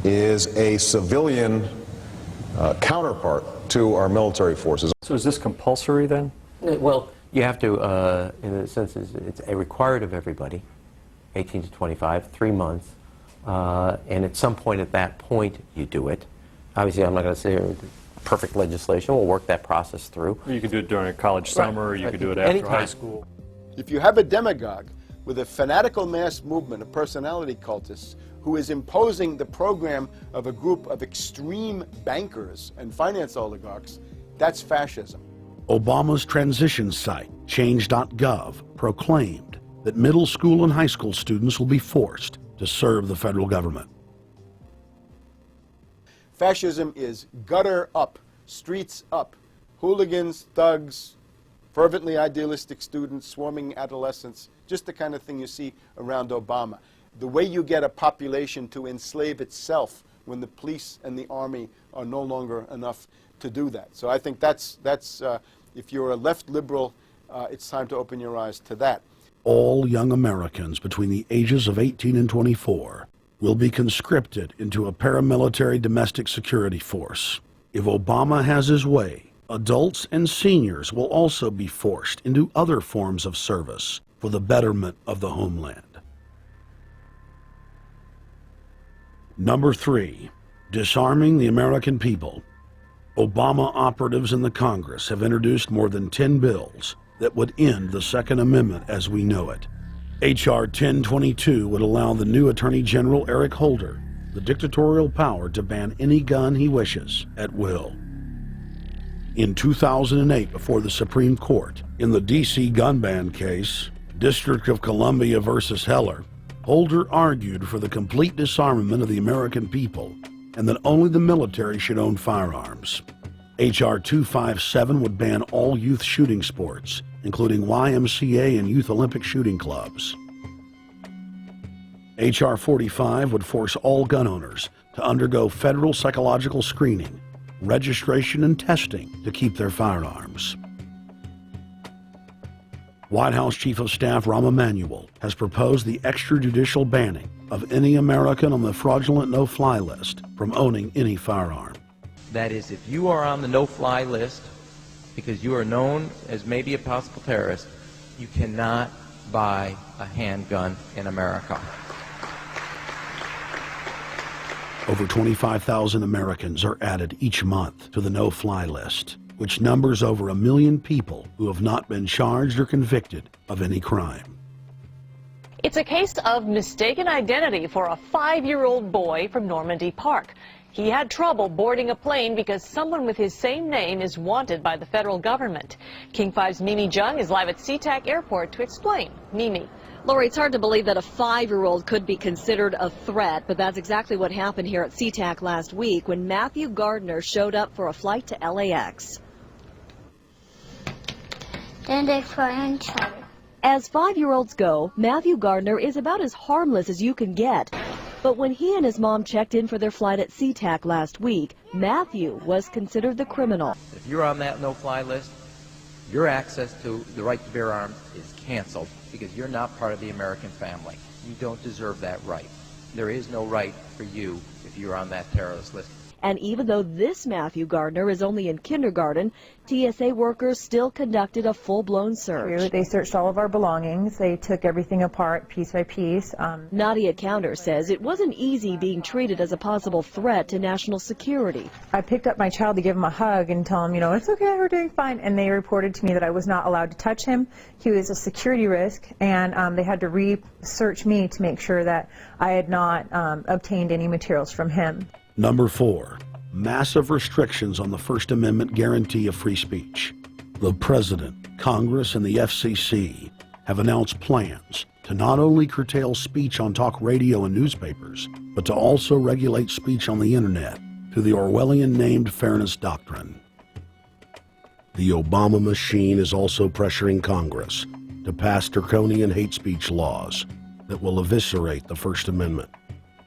is a civilian counterpart to our military forces. So is this compulsory then? Well, you have to, in a sense, it's a required of everybody, 18 to 25, 3 months, and at some point at that point you do it. Obviously, I'm not going to say perfect legislation. We'll work that process through. You could do it during a college summer, or you could do it after high school. If you have a demagogue with a fanatical mass movement of personality cultists who is imposing the program of a group of extreme bankers and finance oligarchs, that's fascism. Obama's transition site, change.gov, proclaimed that middle school and high school students will be forced to serve the federal government. Fascism is gutter up, streets up, hooligans, thugs, fervently idealistic students, swarming adolescents, just the kind of thing you see around Obama. The way you get a population to enslave itself when the police and the army are no longer enough to do that. So I think that's if you're a left liberal, it's time to open your eyes to that. All young Americans between the ages of 18 and 24 will be conscripted into a paramilitary domestic security force. If Obama has his way, adults and seniors will also be forced into other forms of service for the betterment of the homeland. Number 3, disarming the American people. Obama operatives in the Congress have introduced more than 10 bills that would end the Second Amendment as we know it. H.R. 1022 would allow the new Attorney General Eric Holder the dictatorial power to ban any gun he wishes at will. In 2008, before the Supreme Court, in the D.C. gun ban case, District of Columbia versus Heller, Holder argued for the complete disarmament of the American people and that only the military should own firearms. H.R. 257 would ban all youth shooting sports, including YMCA and Youth Olympic shooting clubs. H.R. 45 would force all gun owners to undergo federal psychological screening, registration, and testing to keep their firearms. White House Chief of Staff Rahm Emanuel has proposed the extrajudicial banning of any American on the fraudulent no-fly list from owning any firearm. That is, if you are on the no-fly list because you are known as maybe a possible terrorist, you cannot buy a handgun in America. Over 25,000 Americans are added each month to the no-fly list, which numbers over 1 million people who have not been charged or convicted of any crime. It's a case of mistaken identity for a 5-year-old boy from Normandy Park. He had trouble boarding a plane because someone with his same name is wanted by the federal government. King 5's Mimi Jung is live at SeaTac Airport to explain. Mimi. Lori, it's hard to believe that a 5-year-old could be considered a threat, but that's exactly what happened here at SeaTac last week when Matthew Gardner showed up for a flight to LAX. then they fight each other. As 5-year-olds go, Matthew Gardner is about as harmless as you can get. But when he and his mom checked in for their flight at SeaTac last week, Matthew was considered the criminal. If you're on that no-fly list, your access to the right to bear arms is canceled because you're not part of the American family. You don't deserve that right. There is no right for you if you're on that terrorist list. And even though this Matthew Gardner is only in kindergarten, TSA workers still conducted a full-blown search. They searched all of our belongings. They took everything apart piece by piece. Nadia Counter says it wasn't easy being treated as a possible threat to national security. I picked up my child to give him a hug and tell him, it's okay, we're doing fine. And they reported to me that I was not allowed to touch him. He was a security risk, and they had to research me to make sure that I had not obtained any materials from him. Number 4, massive restrictions on the First Amendment guarantee of free speech. The President, Congress, and the FCC have announced plans to not only curtail speech on talk radio and newspapers, but to also regulate speech on the internet through the Orwellian-named Fairness Doctrine. The Obama machine is also pressuring Congress to pass draconian hate speech laws that will eviscerate the First Amendment.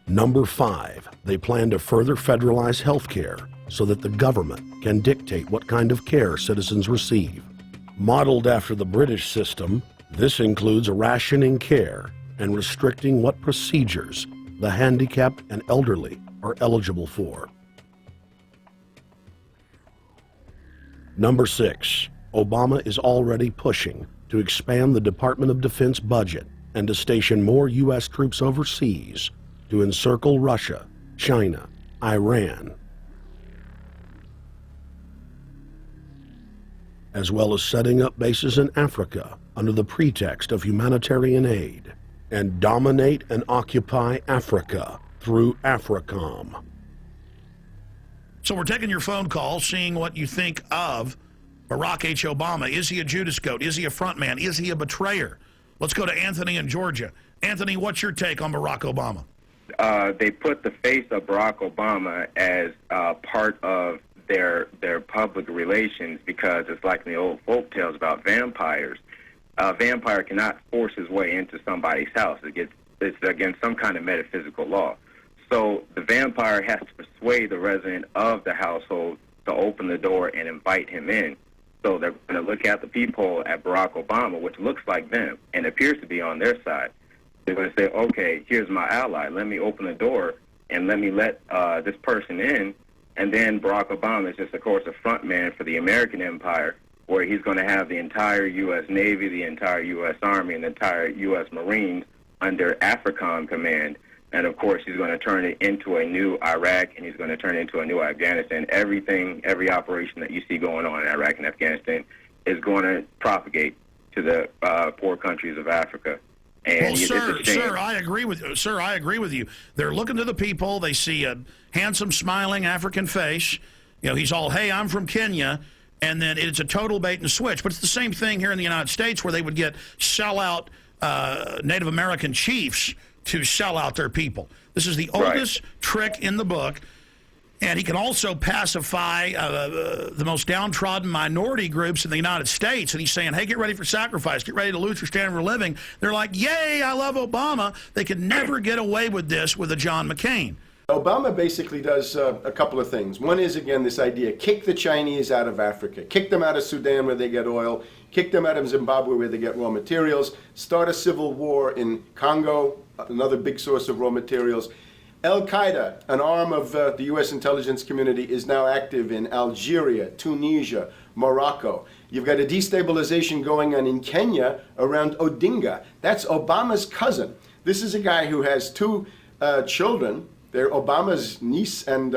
Number 5, they plan to further federalize health care so that the government can dictate what kind of care citizens receive. Modeled after the British system, this includes rationing care and restricting what procedures the handicapped and elderly are eligible for. Number 6, Obama is already pushing to expand the Department of Defense budget and to station more U.S. troops overseas to encircle Russia, China, Iran, as well as setting up bases in Africa under the pretext of humanitarian aid, and dominate and occupy Africa through AFRICOM. So we're taking your phone call, seeing what you think of Barack H. Obama. Is he a Judas goat? Is he a front man? Is he a betrayer? Let's go to Anthony in Georgia. Anthony, what's your take on Barack Obama? They put the face of Barack Obama as part of their public relations because it's like in the old folk tales about vampires. A vampire cannot force his way into somebody's house. It's against some kind of metaphysical law. So the vampire has to persuade the resident of the household to open the door and invite him in. So they're going to look at the peephole at Barack Obama, which looks like them and appears to be on their side. They're going to say, okay, here's my ally. Let me open the door and let me let this person in. And then Barack Obama is just, of course, a front man for the American empire, where he's going to have the entire U.S. Navy, the entire U.S. Army, and the entire U.S. Marines under AFRICOM command. And, of course, he's going to turn it into a new Iraq, and he's going to turn it into a new Afghanistan. Every operation that you see going on in Iraq and Afghanistan is going to propagate to the poor countries of Africa. And well, sir, I agree with you. Sir, I agree with you. They're looking to the people. They see a handsome, smiling African face. He's all, hey, I'm from Kenya. And then it's a total bait and switch. But it's the same thing here in the United States where they would get sellout Native American chiefs to sell out their people. This is the oldest trick in the book. And he can also pacify the most downtrodden minority groups in the United States. And he's saying, hey, get ready for sacrifice. Get ready to lose your standard of living. They're like, yay, I love Obama. They could never get away with this with a John McCain. Obama basically does a couple of things. One is, again, this idea, kick the Chinese out of Africa. Kick them out of Sudan where they get oil. Kick them out of Zimbabwe where they get raw materials. Start a civil war in Congo, another big source of raw materials. Al-Qaeda, an arm of the U.S. intelligence community, is now active in Algeria, Tunisia, Morocco. You've got a destabilization going on in Kenya around Odinga. That's Obama's cousin. This is a guy who has two children. They're Obama's niece and,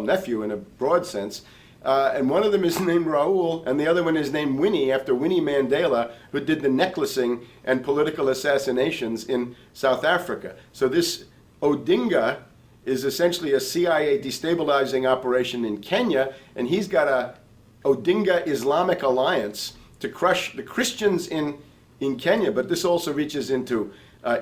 nephew in a broad sense. And one of them is named Raul, and the other one is named Winnie, after Winnie Mandela, who did the necklacing and political assassinations in South Africa. So this Odinga is essentially a CIA destabilizing operation in Kenya, and he's got a Odinga Islamic Alliance to crush the Christians in Kenya, but this also reaches into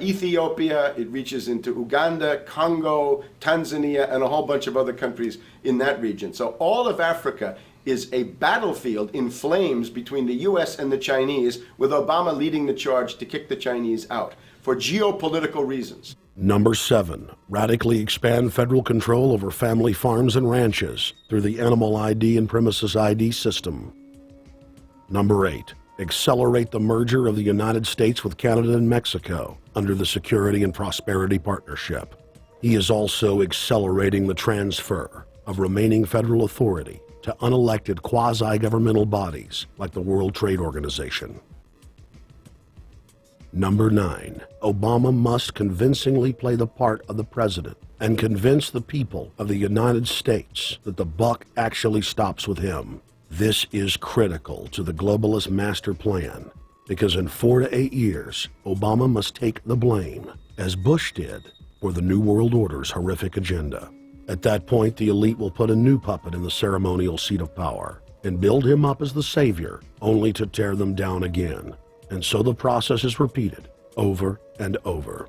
Ethiopia, it reaches into Uganda, Congo, Tanzania, and a whole bunch of other countries in that region. So all of Africa is a battlefield in flames between the U.S. and the Chinese, with Obama leading the charge to kick the Chinese out for geopolitical reasons. Number 7, radically expand federal control over family farms and ranches through the Animal ID and Premises ID system. Number 8, accelerate the merger of the United States with Canada and Mexico under the Security and Prosperity Partnership. He is also accelerating the transfer of remaining federal authority to unelected quasi-governmental bodies like the World Trade Organization. Number 9, Obama must convincingly play the part of the president and convince the people of the United States that the buck actually stops with him. This is critical to the globalist master plan, because in 4 to 8 years, Obama must take the blame, as Bush did, for the New World Order's horrific agenda. At that point, the elite will put a new puppet in the ceremonial seat of power and build him up as the savior, only to tear them down again. And so the process is repeated over and over.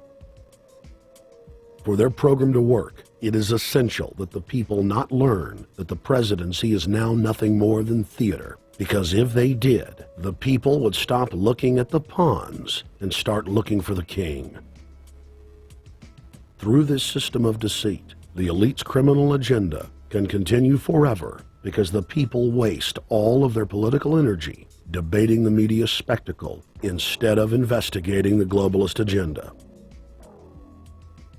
For their program to work, it is essential that the people not learn that the presidency is now nothing more than theater, because if they did, the people would stop looking at the pawns and start looking for the king. Through this system of deceit, the elite's criminal agenda can continue forever because the people waste all of their political energy debating the media spectacle instead of investigating the globalist agenda.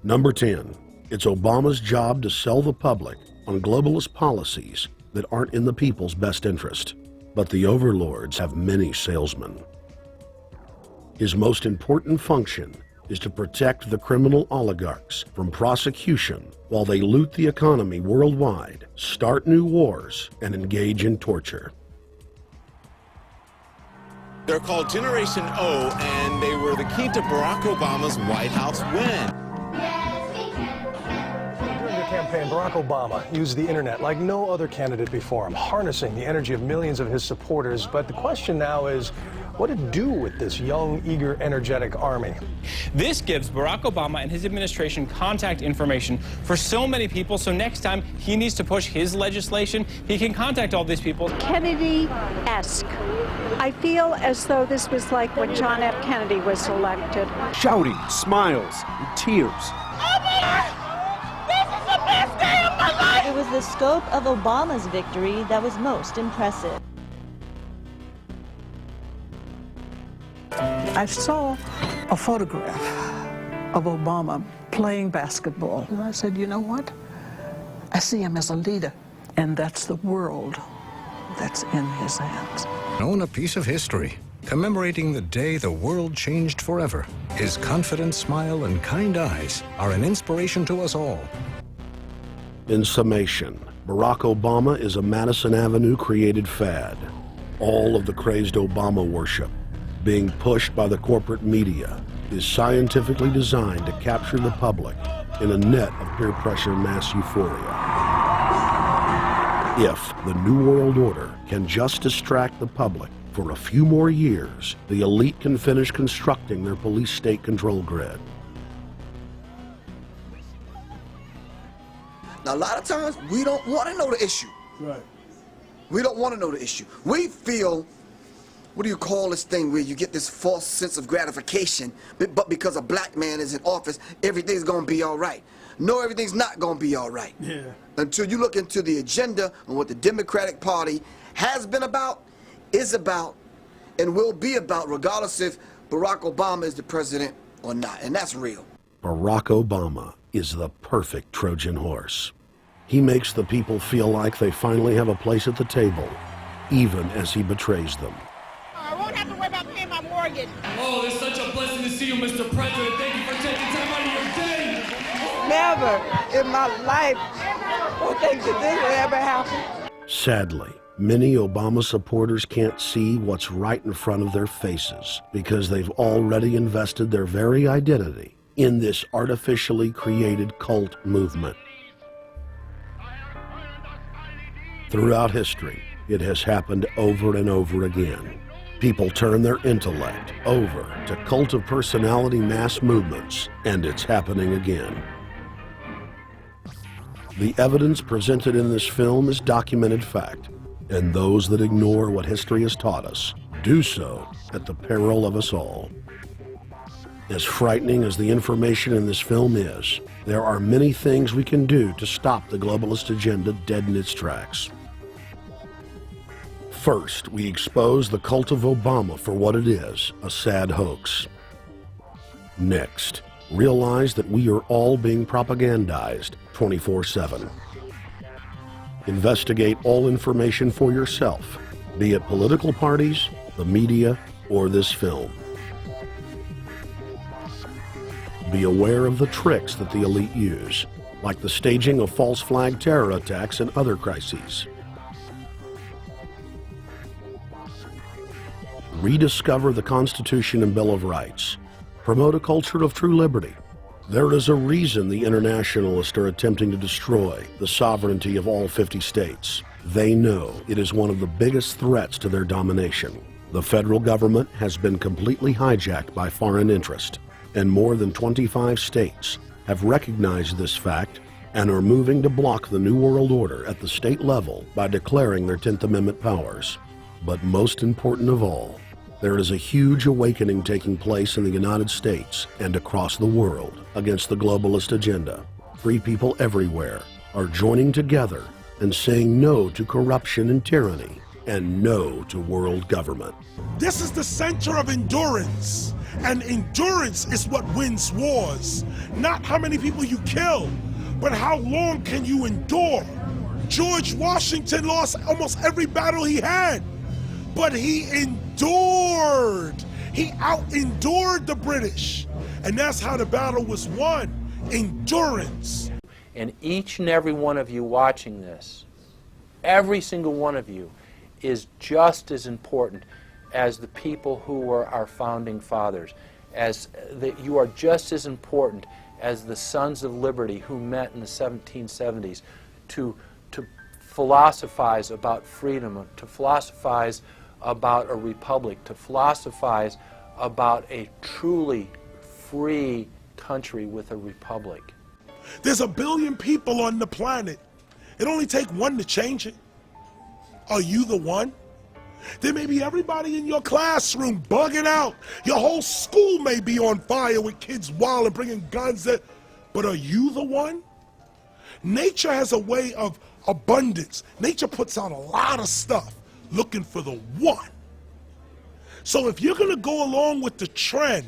Number 10, it's Obama's job to sell the public on globalist policies that aren't in the people's best interest. But the overlords have many salesmen. His most important function is to protect the criminal oligarchs from prosecution while they loot the economy worldwide, start new wars, and engage in torture. They're called Generation O, and they were the key to Barack Obama's White House win. During the campaign, Barack Obama used the internet like no other candidate before him, harnessing the energy of millions of his supporters. But the question now is, what to do with this young, eager, energetic army? This gives Barack Obama and his administration contact information for so many people, so next time he needs to push his legislation, he can contact all these people. Kennedy-esque. I feel as though this was like when John F. Kennedy was elected. Shouting, smiles, and tears. It was the scope of Obama's victory that was most impressive. I saw a photograph of Obama playing basketball, and I said, you know what? I see him as a leader, and that's the world that's in his hands. Own a piece of history, commemorating the day the world changed forever. His confident smile and kind eyes are an inspiration to us all. In summation, Barack Obama is a Madison Avenue created fad. All of the crazed Obama worship, being pushed by the corporate media, is scientifically designed to capture the public in a net of peer pressure mass euphoria. If the New World Order can just distract the public for a few more years, the elite can finish constructing their police state control grid. Now, a lot of times, we don't want to know the issue. Right. We don't want to know the issue. We feel, what do you call this thing where you get this false sense of gratification, but because a black man is in office, everything's going to be all right. No, everything's not going to be all right. Yeah. Until you look into the agenda and what the Democratic Party has been about, is about, and will be about, regardless if Barack Obama is the president or not. And that's real. Barack Obama is the perfect Trojan horse. He makes the people feel like they finally have a place at the table, even as he betrays them. I won't have to worry about paying my mortgage. Oh, it's such a blessing to see you, Mr. President. Thank you for taking time out of your day. Never in my life would think that this would ever happen. Sadly, many Obama supporters can't see what's right in front of their faces because they've already invested their very identity in this artificially created cult movement. Throughout history, it has happened over and over again. People turn their intellect over to cult of personality mass movements, and it's happening again. The evidence presented in this film is documented fact. And those that ignore what history has taught us do so at the peril of us all. As frightening as the information in this film is, there are many things we can do to stop the globalist agenda dead in its tracks. First, we expose the cult of Obama for what it is, a sad hoax. Next, realize that we are all being propagandized 24/7. Investigate all information for yourself, be it political parties, the media, or this film. Be aware of the tricks that the elite use, like the staging of false flag terror attacks and other crises. Rediscover the Constitution and Bill of Rights. Promote a culture of true liberty. There is a reason the internationalists are attempting to destroy the sovereignty of all 50 states. They know it is one of the biggest threats to their domination. The federal government has been completely hijacked by foreign interest, and more than 25 states have recognized this fact and are moving to block the New World Order at the state level by declaring their 10th Amendment powers. But most important of all, there is a huge awakening taking place in the United States and across the world against the globalist agenda. Free people everywhere are joining together and saying no to corruption and tyranny and no to world government. This is the center of endurance, and endurance is what wins wars. Not how many people you kill, but how long can you endure. George Washington lost almost every battle he had, but he endured. He out-endured the British, and that's how the battle was won, endurance. And each and every one of you watching this, every single one of you, is just as important as the people who were our founding fathers, as that you are just as important as the Sons of Liberty who met in the 1770s to philosophize about freedom, to philosophize about a republic, to philosophize about a truly free country with a republic. There's 1 billion people on the planet. It only takes one to change it. Are you the one? There may be everybody in your classroom bugging out. Your whole school may be on fire with kids wild and bringing guns in. But are you the one? Nature has a way of abundance. Nature puts out a lot of stuff looking for the one. So if you're going to go along with the trend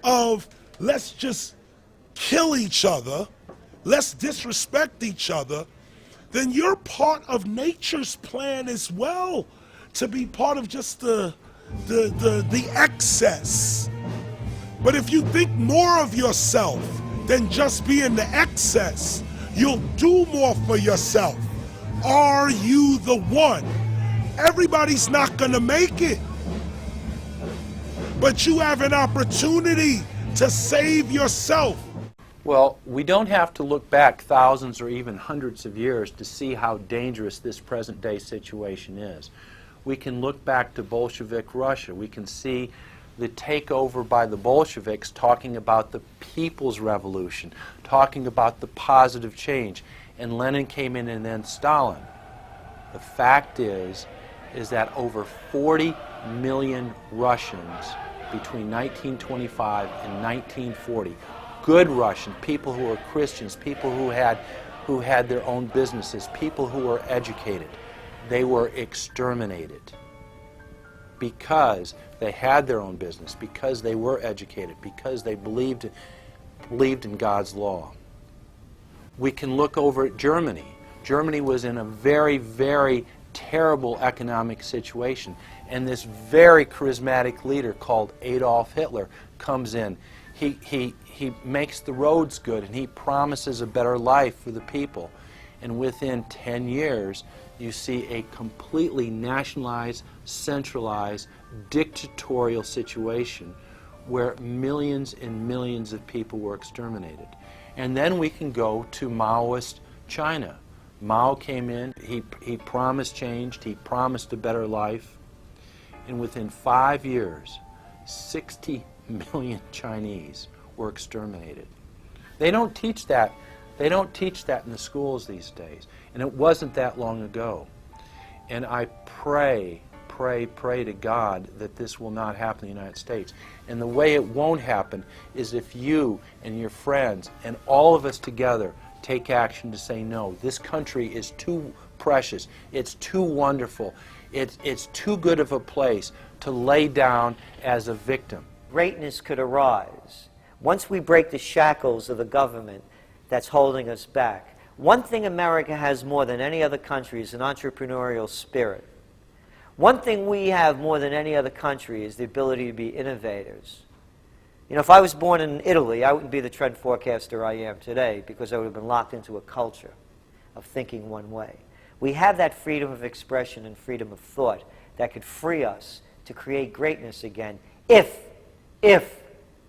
of let's just kill each other, let's disrespect each other, then you're part of nature's plan as well, to be part of just the excess. But if you think more of yourself than just being the excess, you'll do more for yourself. Are you the one? Everybody's not gonna make it, but you have an opportunity to save yourself. Well, we don't have to look back thousands or even hundreds of years to see how dangerous this present-day situation is. We can look back to Bolshevik Russia. We can see the takeover by the Bolsheviks talking about the people's revolution, talking about the positive change. And Lenin came in and then Stalin. The fact is that over 40 million Russians between 1925 and 1940, good Russian, people who were Christians, people who had their own businesses, people who were educated, they were exterminated because they had their own business, because they were educated, because they believed in God's law. We can look over at Germany. Germany was in a very, very terrible economic situation, and this very charismatic leader called Adolf Hitler comes in. He makes the roads good, and he promises a better life for the people. And within 10 years, you see a completely nationalized, centralized, dictatorial situation where millions and millions of people were exterminated. And then we can go to Maoist China. Mao came in, he promised change, he promised a better life, and within 5 years, 60 million Chinese were exterminated. They don't teach that. They don't teach that in the schools these days, and it wasn't that long ago. And I pray to God that this will not happen in the United States. And the way it won't happen is if you and your friends and all of us together take action to say no. This country is too precious. It's too wonderful. It's too good of a place to lay down as a victim. Greatness could arise once we break the shackles of the government that's holding us back. One thing America has more than any other country is an entrepreneurial spirit. One thing we have more than any other country is the ability to be innovators. You know, if I was born in Italy, I wouldn't be the trend forecaster I am today because I would have been locked into a culture of thinking one way. We have that freedom of expression and freedom of thought that could free us to create greatness again if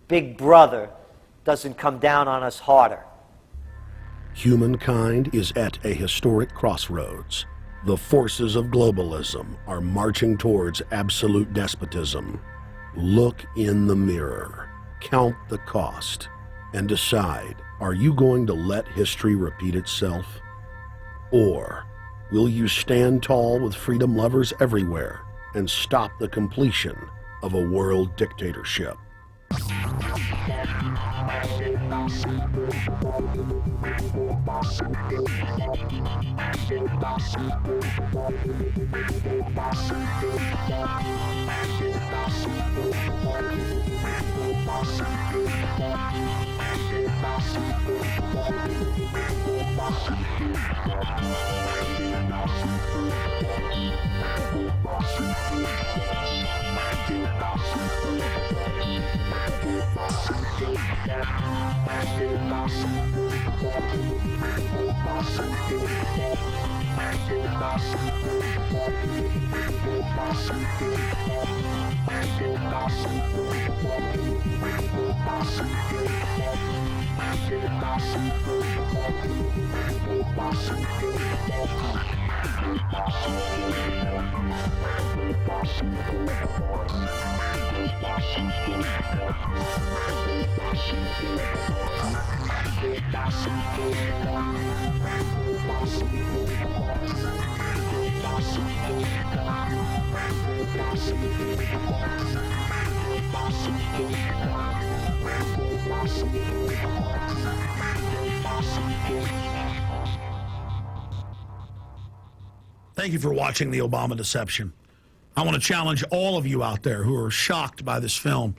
Big Brother doesn't come down on us harder. Humankind is at a historic crossroads. The forces of globalism are marching towards absolute despotism. Look in the mirror, count the cost, and decide, are you going to let history repeat itself? Or will you stand tall with freedom lovers everywhere and stop the completion of a world dictatorship? Thank you for watching the Obama Deception. I want to challenge all of you out there who are shocked by this film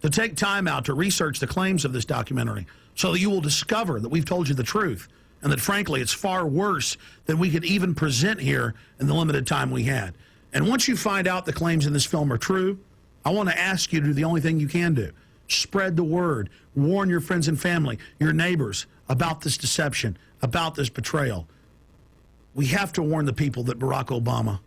to take time out to research the claims of this documentary so that you will discover that we've told you the truth and that, frankly, it's far worse than we could even present here in the limited time we had. And once you find out the claims in this film are true, I want to ask you to do the only thing you can do. Spread the word. Warn your friends and family, your neighbors, about this deception, about this betrayal. We have to warn the people that Barack Obama,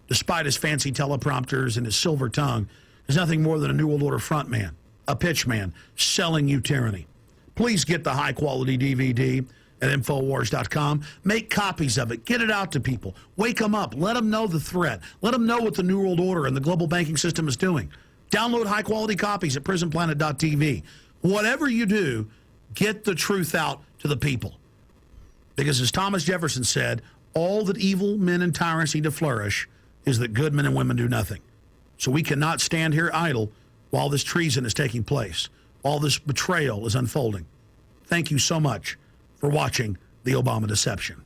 despite his fancy teleprompters and his silver tongue, is nothing more than a New World Order frontman, a pitchman, selling you tyranny. Please get the high-quality DVD at Infowars.com. Make copies of it. Get it out to people. Wake them up. Let them know the threat. Let them know what the New World Order and the global banking system is doing. Download high-quality copies at prisonplanet.tv. Whatever you do, get the truth out to the people. Because as Thomas Jefferson said, all that evil men and tyrants need to flourish is that good men and women do nothing. So we cannot stand here idle while this treason is taking place, while this betrayal is unfolding. Thank you so much for watching the Obama Deception.